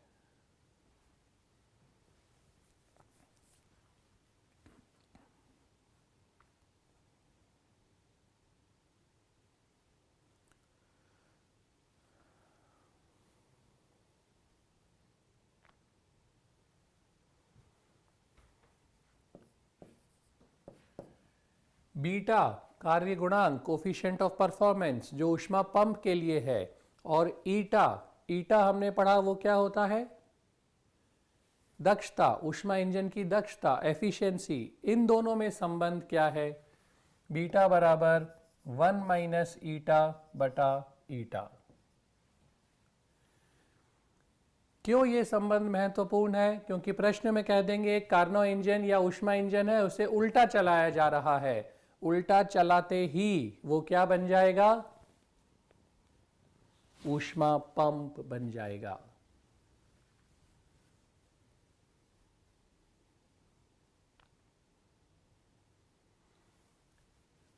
बीटा कार्य गुणांक, कोफिशिएंट ऑफ परफॉर्मेंस, जो ऊष्मा पंप के लिए है, और ईटा हमने पढ़ा वो क्या होता है, दक्षता, ऊष्मा इंजन की दक्षता, एफिशिएंसी। इन दोनों में संबंध क्या है, बीटा बराबर 1 माइनस ईटा बटा ईटा। क्यों ये संबंध महत्वपूर्ण है, क्योंकि प्रश्न में कह देंगे एक कार्नो इंजन या ऊष्मा इंजन है, उसे उल्टा चलाया जा रहा है, उल्टा चलाते ही वो क्या बन जाएगा, ऊष्मा पंप बन जाएगा।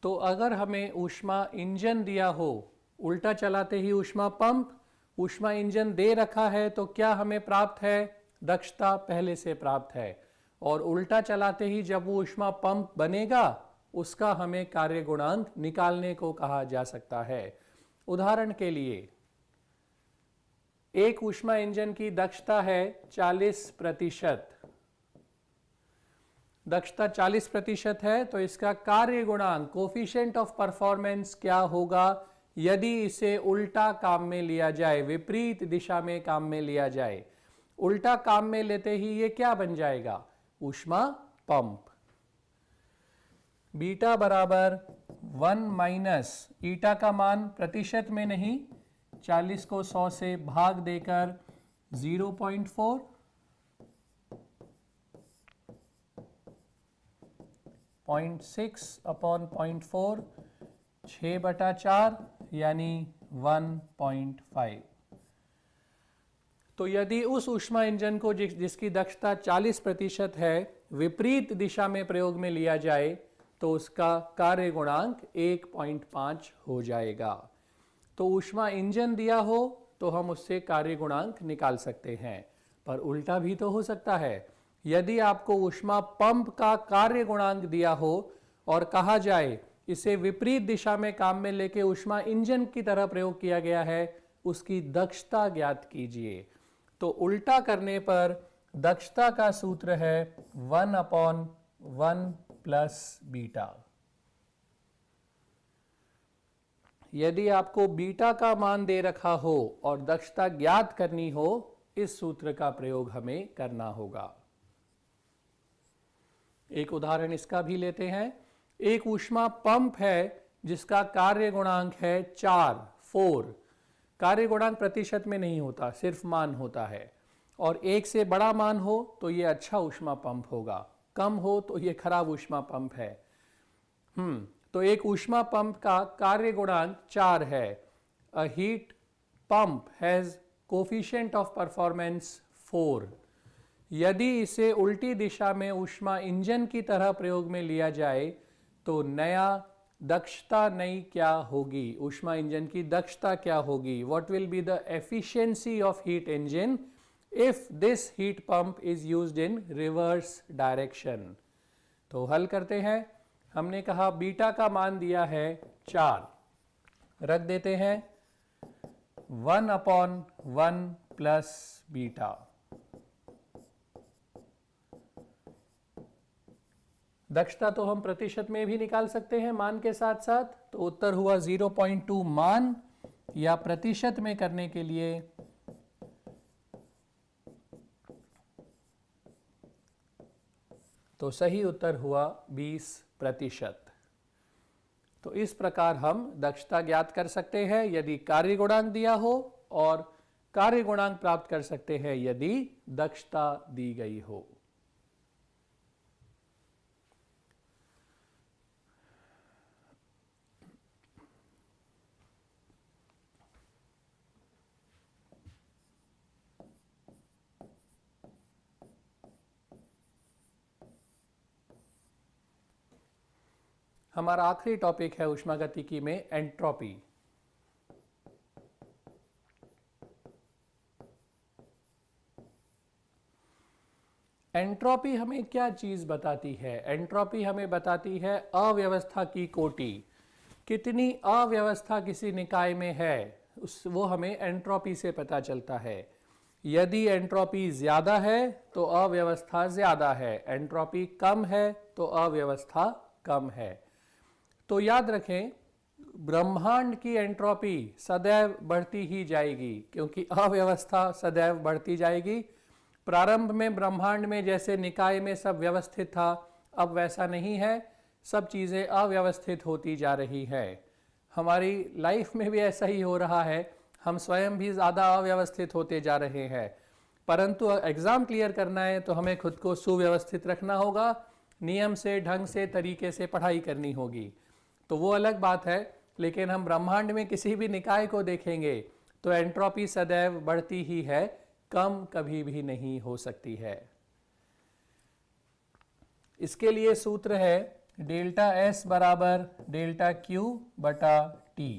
तो अगर हमें ऊष्मा इंजन दिया हो, उल्टा चलाते ही ऊष्मा पंप, ऊष्मा इंजन दे रखा है तो क्या हमें प्राप्त है, दक्षता पहले से प्राप्त है, और उल्टा चलाते ही जब वो ऊष्मा पंप बनेगा उसका हमें कार्य गुणांक निकालने को कहा जा सकता है। उदाहरण के लिए एक ऊष्मा इंजन की दक्षता है 40%, दक्षता 40% है, तो इसका कार्य गुणांक, कोफिशिएंट ऑफ परफॉर्मेंस क्या होगा यदि इसे उल्टा काम में लिया जाए, विपरीत दिशा में काम में लिया जाए। उल्टा काम में लेते ही ये क्या बन जाएगा, ऊष्मा पंप। बीटा बराबर 1 माइनस ईटा का मान प्रतिशत में नहीं, 40 को 100 से भाग देकर 0.4, 0.6 अपॉन 0.4, 6/4 यानी 1.5। तो यदि उस ऊष्मा इंजन को जिसकी दक्षता 40% है विपरीत दिशा में प्रयोग में लिया जाए तो उसका कार्य गुणांक 1.5 हो जाएगा। तो ऊष्मा इंजन दिया हो तो हम उससे कार्य गुणांक निकाल सकते हैं, पर उल्टा भी तो हो सकता है। यदि आपको ऊष्मा पंप का कार्य गुणांक दिया हो और कहा जाए इसे विपरीत दिशा में काम में लेके ऊष्मा इंजन की तरह प्रयोग किया गया है, उसकी दक्षता ज्ञात कीजिए, तो उल्टा करने पर दक्षता का सूत्र है 1/1 प्लस बीटा। यदि आपको बीटा का मान दे रखा हो और दक्षता ज्ञात करनी हो, इस सूत्र का प्रयोग हमें करना होगा। एक उदाहरण इसका भी लेते हैं। एक ऊष्मा पंप है जिसका कार्य गुणांक है 4 कार्य गुणांक प्रतिशत में नहीं होता, सिर्फ मान होता है। और 1 से बड़ा मान हो तो ये अच्छा ऊष्मा पंप होगा, कम हो तो ये खराब ऊष्मा पंप है। तो एक ऊष्मा पंप का कार्य गुणांक 4 है। A heat pump has coefficient of performance 4। यदि इसे उल्टी दिशा में ऊष्मा इंजन की तरह प्रयोग में लिया जाए तो नया दक्षता नई क्या होगी, ऊष्मा इंजन की दक्षता क्या होगी? What will be the efficiency of heat engine if this heat pump is used in reverse direction. तो हल करते हैं। हमने कहा बीटा का मान दिया है 4, रख देते हैं 1/1 प्लस बीटा। दक्षता तो हम प्रतिशत में भी निकाल सकते हैं मान के साथ साथ, तो उत्तर हुआ 0.2 मान, या प्रतिशत में करने के लिए तो सही उत्तर हुआ 20%। तो इस प्रकार हम दक्षता ज्ञात कर सकते हैं यदि कार्य गुणांक दिया हो, और कार्य गुणांक प्राप्त कर सकते हैं यदि दक्षता दी गई हो। हमारा आखिरी टॉपिक है ऊष्मागतिकी में एंट्रोपी। एंट्रोपी हमें क्या चीज बताती है? एंट्रोपी हमें बताती है अव्यवस्था की कोटि। कितनी अव्यवस्था किसी निकाय में है वो हमें एंट्रोपी से पता चलता है। यदि एंट्रोपी ज्यादा है तो अव्यवस्था ज्यादा है, एंट्रोपी कम है तो अव्यवस्था कम है। तो याद रखें, ब्रह्मांड की एंट्रोपी सदैव बढ़ती ही जाएगी क्योंकि अव्यवस्था सदैव बढ़ती जाएगी। प्रारंभ में ब्रह्मांड में जैसे निकाय में सब व्यवस्थित था, अब वैसा नहीं है, सब चीज़ें अव्यवस्थित होती जा रही है। हमारी लाइफ में भी ऐसा ही हो रहा है, हम स्वयं भी ज़्यादा अव्यवस्थित होते जा रहे हैं। परंतु एग्ज़ाम क्लियर करना है तो हमें खुद को सुव्यवस्थित रखना होगा, नियम से, ढंग से, तरीके से पढ़ाई करनी होगी। तो वो अलग बात है, लेकिन हम ब्रह्मांड में किसी भी निकाय को देखेंगे तो एंट्रोपी सदैव बढ़ती ही है, कम कभी भी नहीं हो सकती है। इसके लिए सूत्र है डेल्टा एस बराबर डेल्टा क्यू बटा टी।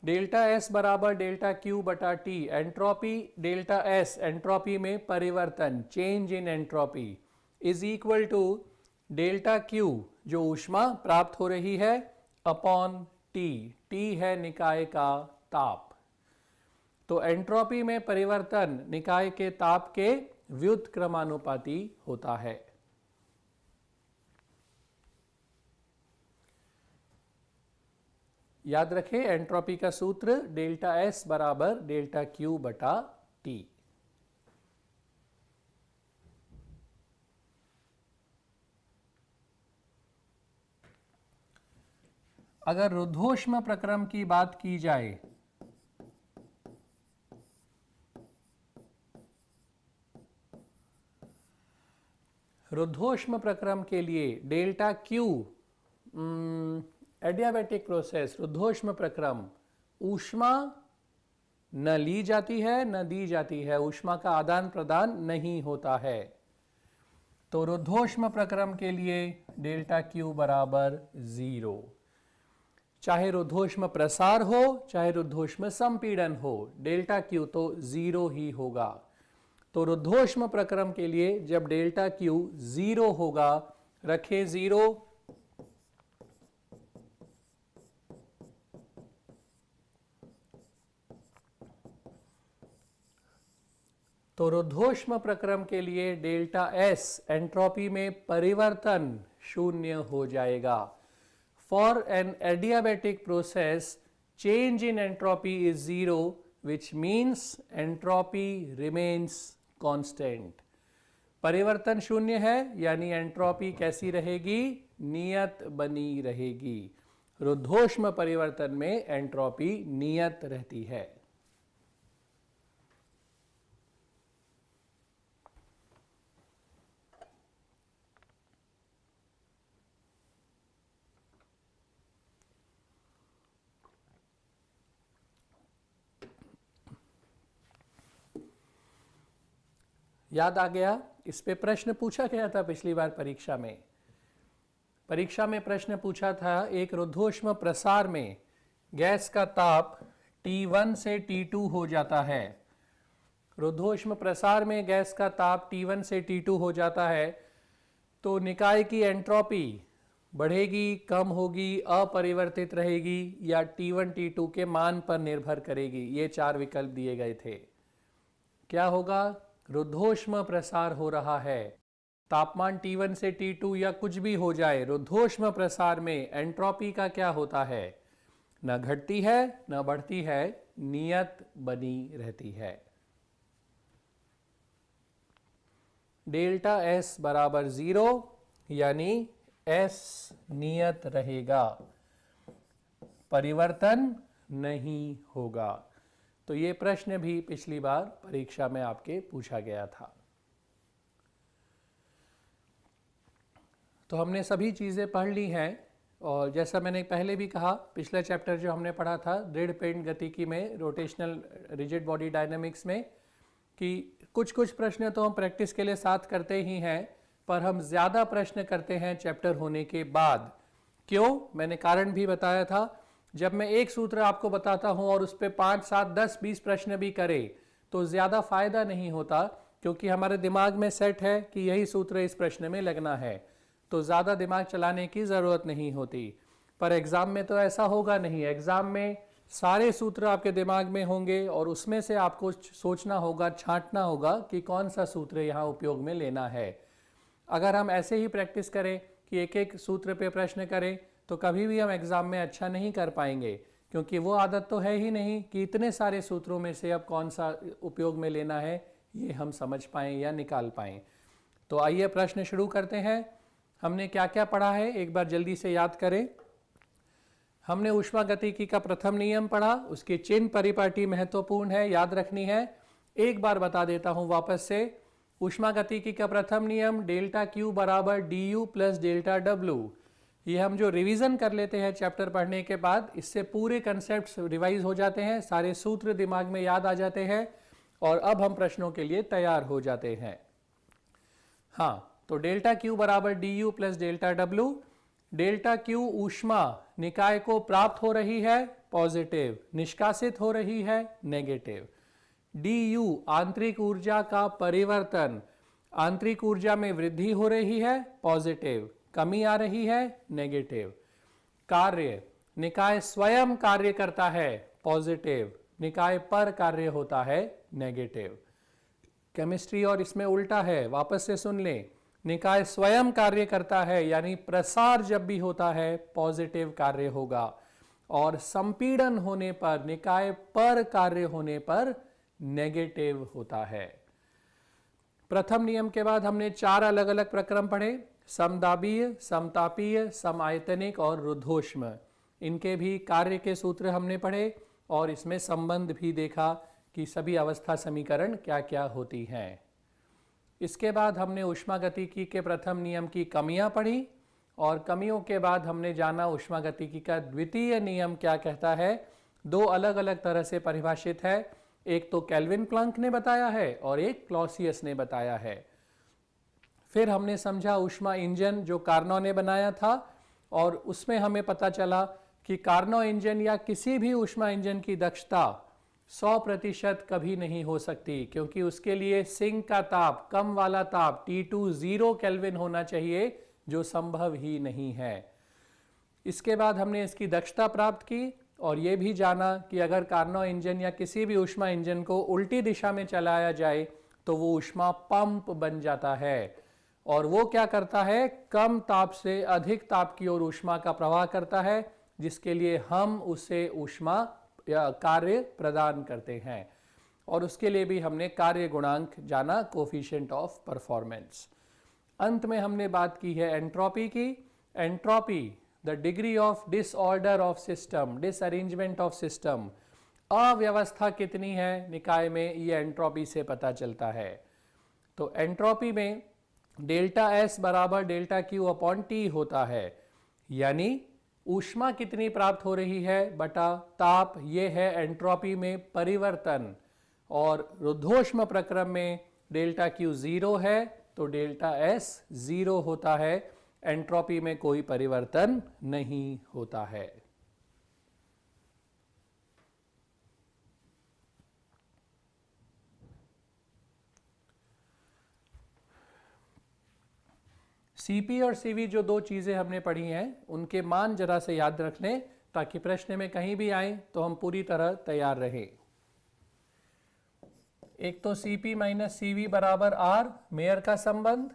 डेल्टा एस बराबर डेल्टा क्यू बटा T, entropy delta S, entropy में परिवर्तन, change in entropy, is equal to delta Q जो ऊष्मा प्राप्त हो रही है अपॉन टी, टी है निकाय का ताप। तो एंट्रोपी में परिवर्तन निकाय के ताप के व्युत्क्रमानुपाती होता है। याद रखें एंट्रोपी का सूत्र डेल्टा एस बराबर डेल्टा क्यू बटा टी। अगर रुद्धोष्म प्रक्रम की बात की जाए रुद्धोष्म प्रक्रम के लिए डेल्टा क्यू, एडियाबैटिक प्रोसेस, रुद्धोष्म प्रक्रम, ऊष्मा न ली जाती है न दी जाती है, ऊष्मा का आदान प्रदान नहीं होता है। तो रुद्धोष्म प्रक्रम के लिए डेल्टा क्यू बराबर 0। चाहे रुद्धोष्म प्रसार हो चाहे रुद्धोष्म संपीड़न हो, डेल्टा क्यू तो 0 ही होगा। तो रुद्धोष्म प्रक्रम के लिए जब डेल्टा क्यू 0 होगा, रखें 0, तो रुद्धोष्म प्रक्रम के लिए डेल्टा एस, एंट्रोपी में परिवर्तन 0 हो जाएगा। For an adiabatic process change in entropy is zero, which means entropy remains constant। परिवर्तन शून्य है यानी एंट्रोपी कैसी रहेगी, नियत बनी रहेगी। रुद्धोष्म परिवर्तन में एंट्रोपी नियत रहती है। याद आ गया, इस पे प्रश्न पूछा गया था पिछली बार परीक्षा में। प्रश्न पूछा था एक रुद्धोष्म प्रसार में गैस का ताप T1 से T2 हो जाता है। रुद्धोष्म प्रसार में गैस का ताप T1 से T2 हो जाता है तो निकाय की एंट्रोपी बढ़ेगी, कम होगी, अपरिवर्तित रहेगी या T1 T2 के मान पर निर्भर करेगी। ये चार विकल्प दिए गए थे। क्या होगा, रुद्धोष्म प्रसार हो रहा है, तापमान T1 से T2 या कुछ भी हो जाए, रुद्धोष्म प्रसार में एंट्रोपी का क्या होता है, न घटती है न बढ़ती है, नियत बनी रहती है। डेल्टा S बराबर 0 यानी S नियत रहेगा, परिवर्तन नहीं होगा। तो ये प्रश्न भी पिछली बार परीक्षा में आपके पूछा गया था। तो हमने सभी चीज़ें पढ़ ली हैं और जैसा मैंने पहले भी कहा, पिछला चैप्टर जो हमने पढ़ा था दृढ़ पिंड गतिकी में, रोटेशनल रिजिड बॉडी डायनामिक्स में, कि कुछ प्रश्न तो हम प्रैक्टिस के लिए साथ करते ही हैं, पर हम ज़्यादा प्रश्न करते हैं चैप्टर होने के बाद। क्यों, मैंने कारण भी बताया था। जब मैं एक सूत्र आपको बताता हूं और उस पर 5, 7, 10, 20 प्रश्न भी करे तो ज़्यादा फायदा नहीं होता, क्योंकि हमारे दिमाग में सेट है कि यही सूत्र इस प्रश्न में लगना है, तो ज़्यादा दिमाग चलाने की ज़रूरत नहीं होती। पर एग्ज़ाम में तो ऐसा होगा नहीं। एग्ज़ाम में सारे सूत्र आपके दिमाग में होंगे और उसमें से आपको सोचना होगा, छांटना होगा कि कौन सा सूत्र यहाँ उपयोग में लेना है। अगर हम ऐसे ही प्रैक्टिस करें कि एक एक सूत्र पे प्रश्न करें तो कभी भी हम एग्ज़ाम में अच्छा नहीं कर पाएंगे, क्योंकि वो आदत तो है ही नहीं कि इतने सारे सूत्रों में से अब कौन सा उपयोग में लेना है ये हम समझ पाएँ या निकाल पाएँ। तो आइए प्रश्न शुरू करते हैं। हमने क्या क्या पढ़ा है एक बार जल्दी से याद करें। हमने ऊष्मागतिकी का प्रथम नियम पढ़ा, उसके चिन्ह परिपाटी महत्वपूर्ण है, याद रखनी है। एक बार बता देता हूँ वापस से। ऊष्मागतिकी का प्रथम नियम डेल्टा Q बराबर du प्लस डेल्टा W। ये हम जो रिवीजन कर लेते हैं चैप्टर पढ़ने के बाद, इससे पूरे कंसेप्ट्स रिवाइज हो जाते हैं, सारे सूत्र दिमाग में याद आ जाते हैं और अब हम प्रश्नों के लिए तैयार हो जाते हैं। हाँ, तो डेल्टा Q बराबर du plus delta W। Delta Q ऊष्मा निकाय को प्राप्त हो रही है, पॉजिटिव, निष्कासित हो रही है, नेगेटिव। du आंतरिक ऊर्जा का परिवर्तन, आंतरिक ऊर्जा में वृद्धि हो रही है, पॉजिटिव, कमी आ रही है, नेगेटिव। कार्य, निकाय स्वयं कार्य करता है, पॉजिटिव, निकाय पर कार्य होता है, नेगेटिव। केमिस्ट्री और इसमें उल्टा है, वापस से सुन लें। निकाय स्वयं कार्य करता है यानी प्रसार जब भी होता है पॉजिटिव कार्य होगा, और संपीड़न होने पर, निकाय पर कार्य होने पर नेगेटिव होता है। प्रथम नियम के बाद हमने 4 अलग अलग प्रक्रम पढ़े, समदाबीय, समतापीय, समायतनिक और रुद्धोष्म। इनके भी कार्य के सूत्र हमने पढ़े और इसमें संबंध भी देखा कि सभी अवस्था समीकरण क्या क्या होती हैं। इसके बाद हमने ऊष्मागतिकी के प्रथम नियम की कमियां पढ़ी और कमियों के बाद हमने जाना ऊष्मागतिकी का द्वितीय नियम क्या कहता है। 2 अलग अलग तरह से परिभाषित है, एक तो केल्विन प्लैंक ने बताया है और एक क्लॉसियस ने बताया है। फिर हमने समझा ऊष्मा इंजन जो कार्नो ने बनाया था और उसमें हमें पता चला कि कार्नो इंजन या किसी भी ऊष्मा इंजन की दक्षता 100% कभी नहीं हो सकती, क्योंकि उसके लिए सिंक का ताप, कम वाला ताप T2 0 केल्विन होना चाहिए, जो संभव ही नहीं है। इसके बाद हमने इसकी दक्षता प्राप्त की और ये भी जाना कि अगर कार्नो इंजन या किसी भी ऊष्मा इंजन को उल्टी दिशा में चलाया जाए तो वो ऊष्मा पंप बन जाता है और वो क्या करता है, कम ताप से अधिक ताप की ओर ऊष्मा का प्रवाह करता है, जिसके लिए हम उसे ऊष्मा या कार्य प्रदान करते हैं। और उसके लिए भी हमने कार्य गुणांक जाना, कोफिशिएंट ऑफ परफॉर्मेंस। अंत में हमने बात की है एंट्रोपी की। Entropy the degree of disorder of system, disarrangement of system, अव्यवस्था कितनी है निकाय में, ये एंट्रोपी से पता चलता है। तो एंट्रोपी में डेल्टा एस बराबर डेल्टा क्यू अपॉन टी होता है, यानी ऊष्मा कितनी प्राप्त हो रही है बटा ताप, ये है एंट्रोपी में परिवर्तन। और रुद्धोष्म प्रक्रम में डेल्टा क्यू जीरो है तो डेल्टा एस जीरो होता है, एंट्रोपी में कोई परिवर्तन नहीं होता है। सीपी और सीवी जो दो चीजें हमने पढ़ी हैं, उनके मान जरा से याद रख लें ताकि प्रश्न में कहीं भी आए तो हम पूरी तरह तैयार रहें। एक तो सीपी माइनस सीवी बराबर आर, मेयर का संबंध।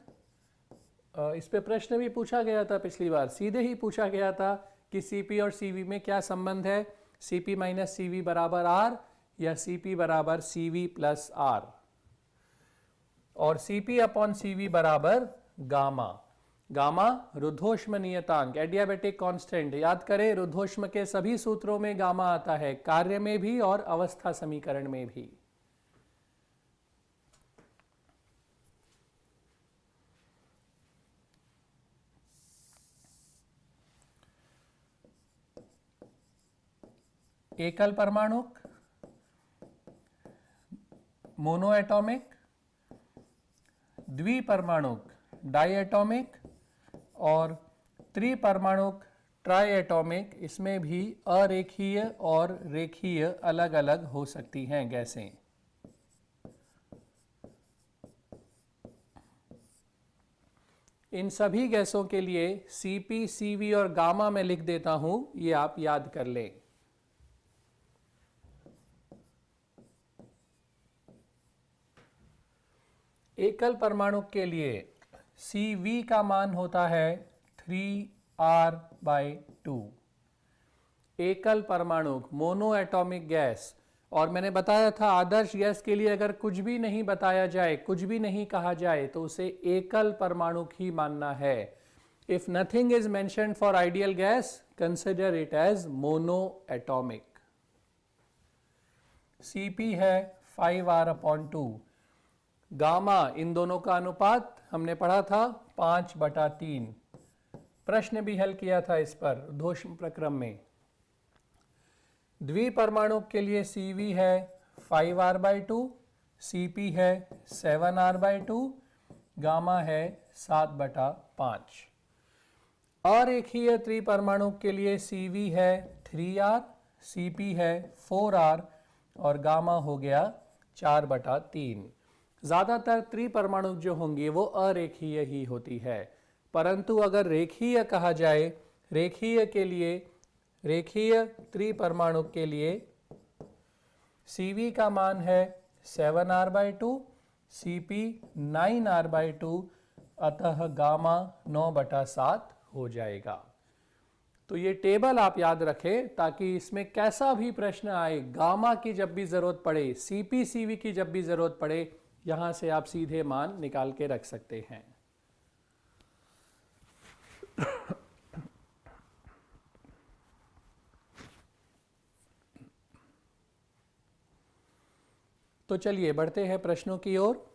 इस पे प्रश्न भी पूछा गया था पिछली बार, सीधे ही पूछा गया था कि सीपी और सीवी में क्या संबंध है, सीपी माइनस सीवी बराबर आर या सीपी बराबर सीवी प्लस आर। और सीपी अपॉन सीवी बराबर गामा। गामा रुद्धोष्म नियतांक, एडियाबेटिक कांस्टेंट। याद करें, रुद्धोष्म के सभी सूत्रों में गामा आता है, कार्य में भी और अवस्था समीकरण में भी। एकल परमाणुक, मोनोएटॉमिक, द्विपरमाणुक, डाइएटॉमिक और त्रिपरमाणुक, ट्राइएटॉमिक। इसमें भी अरेखीय और रेखीय अलग अलग हो सकती हैं गैसें। इन सभी गैसों के लिए सीपी, सीवी और गामा में लिख देता हूं, ये आप याद कर लें। एकल परमाणु के लिए Cv का मान होता है 3R/2। एकल परमाणु, मोनो एटॉमिक गैस। और मैंने बताया था आदर्श गैस के लिए अगर कुछ भी नहीं बताया जाए, कुछ भी नहीं कहा जाए, तो उसे एकल परमाणु ही मानना है। If nothing is mentioned for ideal gas, consider it as mono atomic. Cp है 5R/2। गामा, इन दोनों का अनुपात हमने पढ़ा था 5/3। प्रश्न भी हल किया था इस पर रुद्धोष्म प्रक्रम में। द्विपरमाणु के लिए Cv है 5R/2, Cp है 7R/2, गामा है 7/5। अरेखीय त्रिपरमाणु के लिए Cv है 3R, Cp है 4R और गामा हो गया 4/3। ज्यादातर त्रिपरमाणु जो होंगी वो अरेखीय ही होती है, परंतु अगर रेखीय कहा जाए, रेखीय के लिए, रेखीय त्रिपरमाणु के लिए Cv का मान है 7R/2, Cp 9R/2, अतः गामा 9/7 हो जाएगा। तो ये टेबल आप याद रखें ताकि इसमें कैसा भी प्रश्न आए, गामा की जब भी जरूरत पड़े, Cp Cv की जब भी जरूरत पड़े, यहां से आप सीधे मान निकाल के रख सकते हैं। तो चलिए बढ़ते हैं प्रश्नों की ओर।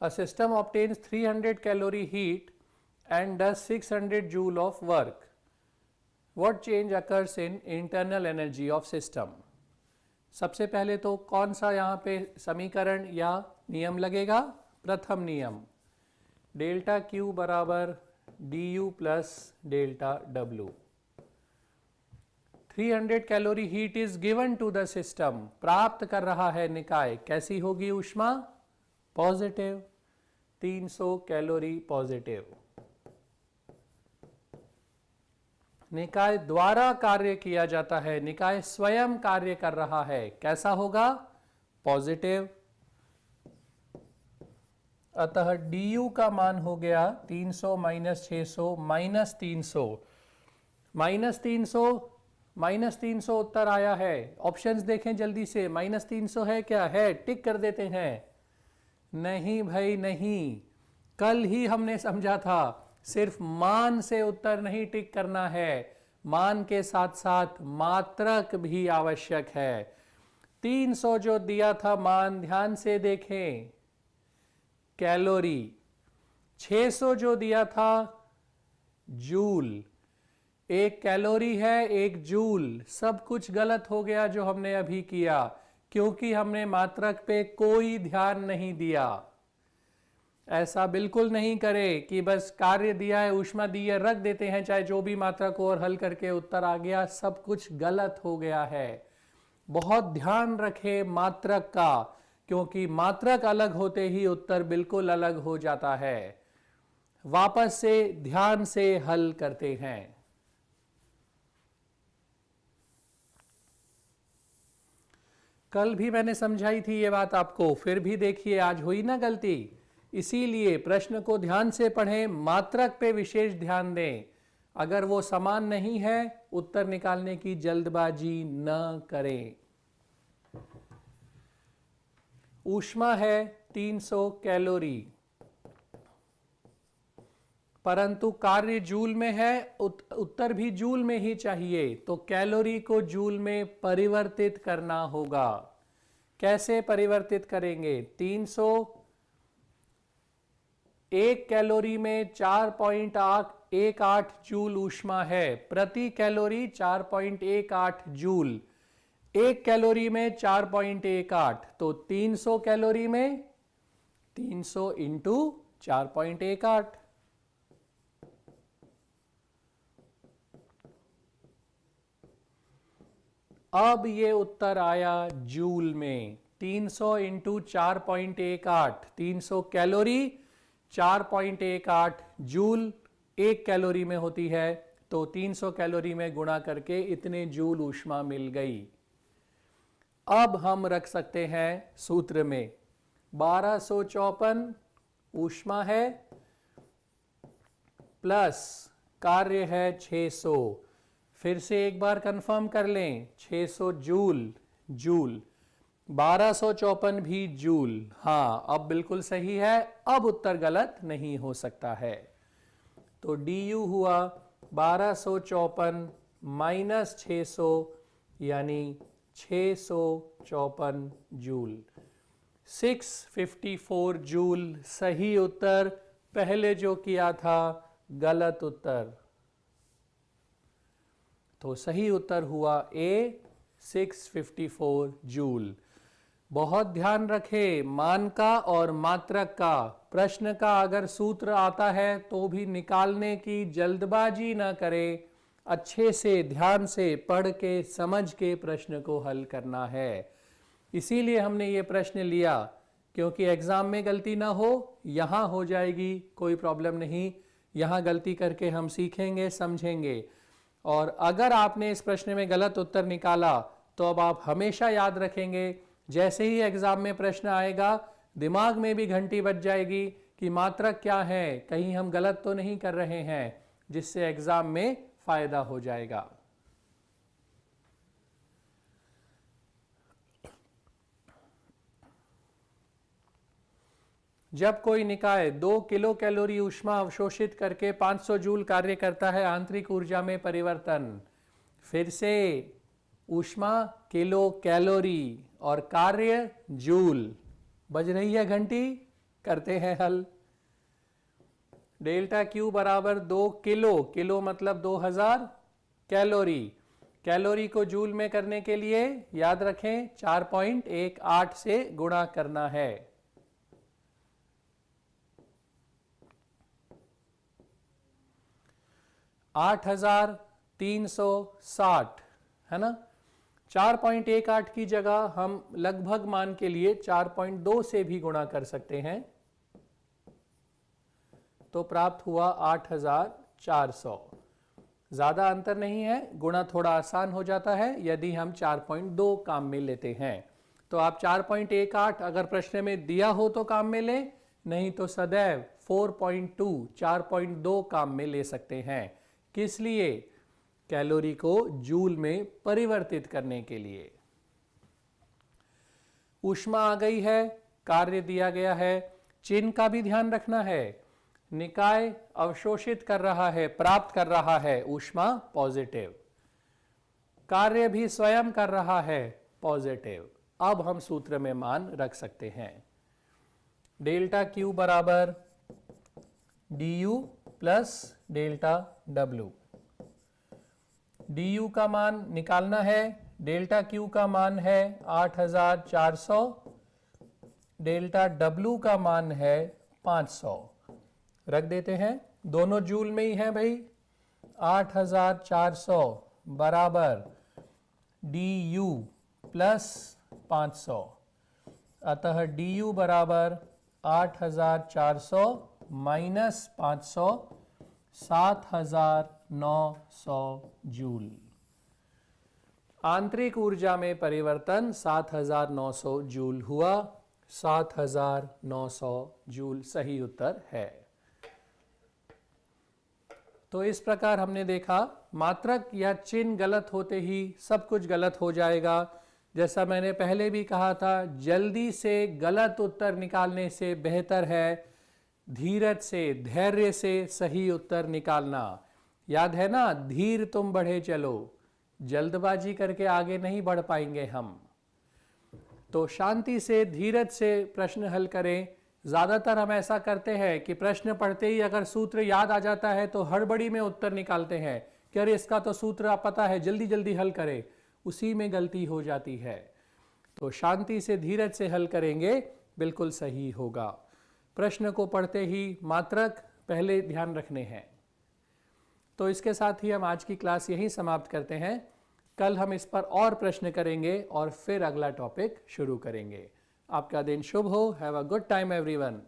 A system obtains 300 calorie heat and does 600 joule of work. What change occurs in internal energy of system? सबसे पहले तो कौन सा यहाँ पे समीकरण या नियम लगेगा? प्रथम नियम, डेल्टा Q बराबर du plus delta W। 300 calorie heat is given to the system, प्राप्त कर रहा है निकाय। कैसी होगी ऊष्मा? Positive, 300 calorie positive. निकाय द्वारा कार्य किया जाता है, निकाय स्वयं कार्य कर रहा है, कैसा होगा? पॉजिटिव। अतः du का मान हो गया 300 माइनस 600 माइनस 300। माइनस 300 उत्तर आया है। ऑप्शंस देखें जल्दी से, माइनस 300 है क्या? है, टिक कर देते हैं। नहीं भाई नहीं, कल ही हमने समझा था सिर्फ मान से उत्तर नहीं टिक करना है, मान के साथ साथ मात्रक भी आवश्यक है। 300 जो दिया था मान, ध्यान से देखें, कैलोरी। 600 जो दिया था जूल, एक कैलोरी है एक जूल। सब कुछ गलत हो गया जो हमने अभी किया, क्योंकि हमने मात्रक पे कोई ध्यान नहीं दिया। ऐसा बिल्कुल नहीं करें कि बस कार्य दिया है, ऊष्मा दी है, रख देते हैं चाहे जो भी मात्रक हो और हल करके उत्तर आ गया। सब कुछ गलत हो गया है। बहुत ध्यान रखें मात्रक का, क्योंकि मात्रक अलग होते ही उत्तर बिल्कुल अलग हो जाता है। वापस से ध्यान से हल करते हैं। कल भी मैंने समझाई थी ये बात आपको, फिर भी देखिए आज हुई ना गलती। इसीलिए प्रश्न को ध्यान से पढ़ें, मात्रक पे विशेष ध्यान दें। अगर वो समान नहीं है, उत्तर निकालने की जल्दबाजी न करें। ऊष्मा है 300 कैलोरी, परंतु कार्य जूल में है, उत्तर भी जूल में ही चाहिए, तो कैलोरी को जूल में परिवर्तित करना होगा। कैसे परिवर्तित करेंगे? 300, एक कैलोरी में 4.18 जूल ऊष्मा है, प्रति कैलोरी 4.18 जूल। एक कैलोरी में 4.18, तो 300 कैलोरी में 300 इंटू 4.18। अब ये उत्तर आया जूल में। 300 इंटू 4.18, 300 कैलोरी 4.18 जूल एक कैलोरी में होती है, तो 300 कैलोरी में गुणा करके इतने जूल ऊष्मा मिल गई। अब हम रख सकते हैं सूत्र में 1254 ऊष्मा है प्लस कार्य है 600। फिर से एक बार कंफर्म कर लें, 600 जूल, जूल 1254 भी जूल। हाँ, अब बिल्कुल सही है, अब उत्तर गलत नहीं हो सकता है। तो du हुआ 1254 माइनस 600 यानी 654 जूल। 654 जूल सही उत्तर, पहले जो किया था गलत उत्तर। तो सही उत्तर हुआ ए, 654 जूल। बहुत ध्यान रखें मान का और मात्रक का। प्रश्न का अगर सूत्र आता है तो भी निकालने की जल्दबाजी ना करें, अच्छे से ध्यान से पढ़ के समझ के प्रश्न को हल करना है। इसीलिए हमने ये प्रश्न लिया, क्योंकि एग्जाम में गलती ना हो, यहाँ हो जाएगी कोई प्रॉब्लम नहीं, यहाँ गलती करके हम सीखेंगे, समझेंगे। और अगर आपने इस प्रश्न में गलत उत्तर निकाला तो अब आप हमेशा याद रखेंगे, जैसे ही एग्जाम में प्रश्न आएगा दिमाग में भी घंटी बज जाएगी कि मात्रक क्या है, कहीं हम गलत तो नहीं कर रहे हैं, जिससे एग्जाम में फायदा हो जाएगा। जब कोई निकाय 2 किलो कैलोरी ऊष्मा अवशोषित करके 500 जूल कार्य करता है, आंतरिक ऊर्जा में परिवर्तन। फिर से ऊष्मा किलो कैलोरी और कार्य जूल। बज रही है घंटी, करते हैं हल। डेल्टा क्यू बराबर 2 किलो, किलो मतलब 2000 कैलोरी। कैलोरी को जूल में करने के लिए याद रखें 4.18 से गुणा करना है। 8360 है ना। 4.18 की जगह हम लगभग मान के लिए 4.2 से भी गुणा कर सकते हैं, तो प्राप्त हुआ 8400। ज्यादा अंतर नहीं है, गुणा थोड़ा आसान हो जाता है यदि हम 4.2 काम में लेते हैं। तो आप 4.18 अगर प्रश्न में दिया हो तो काम में लें, नहीं तो सदैव 4.2 4.2 काम में ले सकते हैं। किस लिए? कैलोरी को जूल में परिवर्तित करने के लिए। ऊष्मा आ गई है, कार्य दिया गया है, चिन्ह का भी ध्यान रखना है। निकाय अवशोषित कर रहा है, प्राप्त कर रहा है ऊष्मा, पॉजिटिव। कार्य भी स्वयं कर रहा है, पॉजिटिव। अब हम सूत्र में मान रख सकते हैं। डेल्टा क्यू बराबर D you plus delta W. D you का मान निकालना है, डेल्टा क्यू का मान है 8400, डेल्टा डब्ल्यू का मान है 500। रख देते हैं, दोनों जूल में ही है भाई। 8400 बराबर डी यू प्लस 500, अतः डी यू बराबर 8400 माइनस 500, 7900 जूल। आंतरिक ऊर्जा में परिवर्तन 7900 जूल हुआ। 7900 जूल सही उत्तर है। तो इस प्रकार हमने देखा, मात्रक या चिन्ह गलत होते ही सब कुछ गलत हो जाएगा। जैसा मैंने पहले भी कहा था, जल्दी से गलत उत्तर निकालने से बेहतर है धीरज से, धैर्य से सही उत्तर निकालना। याद है ना, धीर तुम बढ़े चलो, जल्दबाजी करके आगे नहीं बढ़ पाएंगे हम। तो शांति से, धीरज से प्रश्न हल करें। ज्यादातर हम ऐसा करते हैं कि प्रश्न पढ़ते ही अगर सूत्र याद आ जाता है तो हड़बड़ी में उत्तर निकालते हैं कि अरे इसका तो सूत्र पता है, जल्दी जल्दी हल करें। उसी में गलती हो जाती है। तो शांति से, धीरज से हल करेंगे, बिल्कुल सही होगा। प्रश्न को पढ़ते ही मात्रक पहले ध्यान रखने हैं। तो इसके साथ ही हम आज की क्लास यहीं समाप्त करते हैं। कल हम इस पर और प्रश्न करेंगे और फिर अगला टॉपिक शुरू करेंगे। आपका दिन शुभ हो। Have a good time everyone.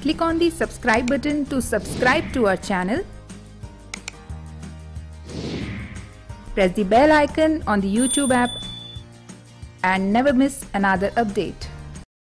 Click on the subscribe button to subscribe to our channel. Press the bell icon on the YouTube app and never miss another update.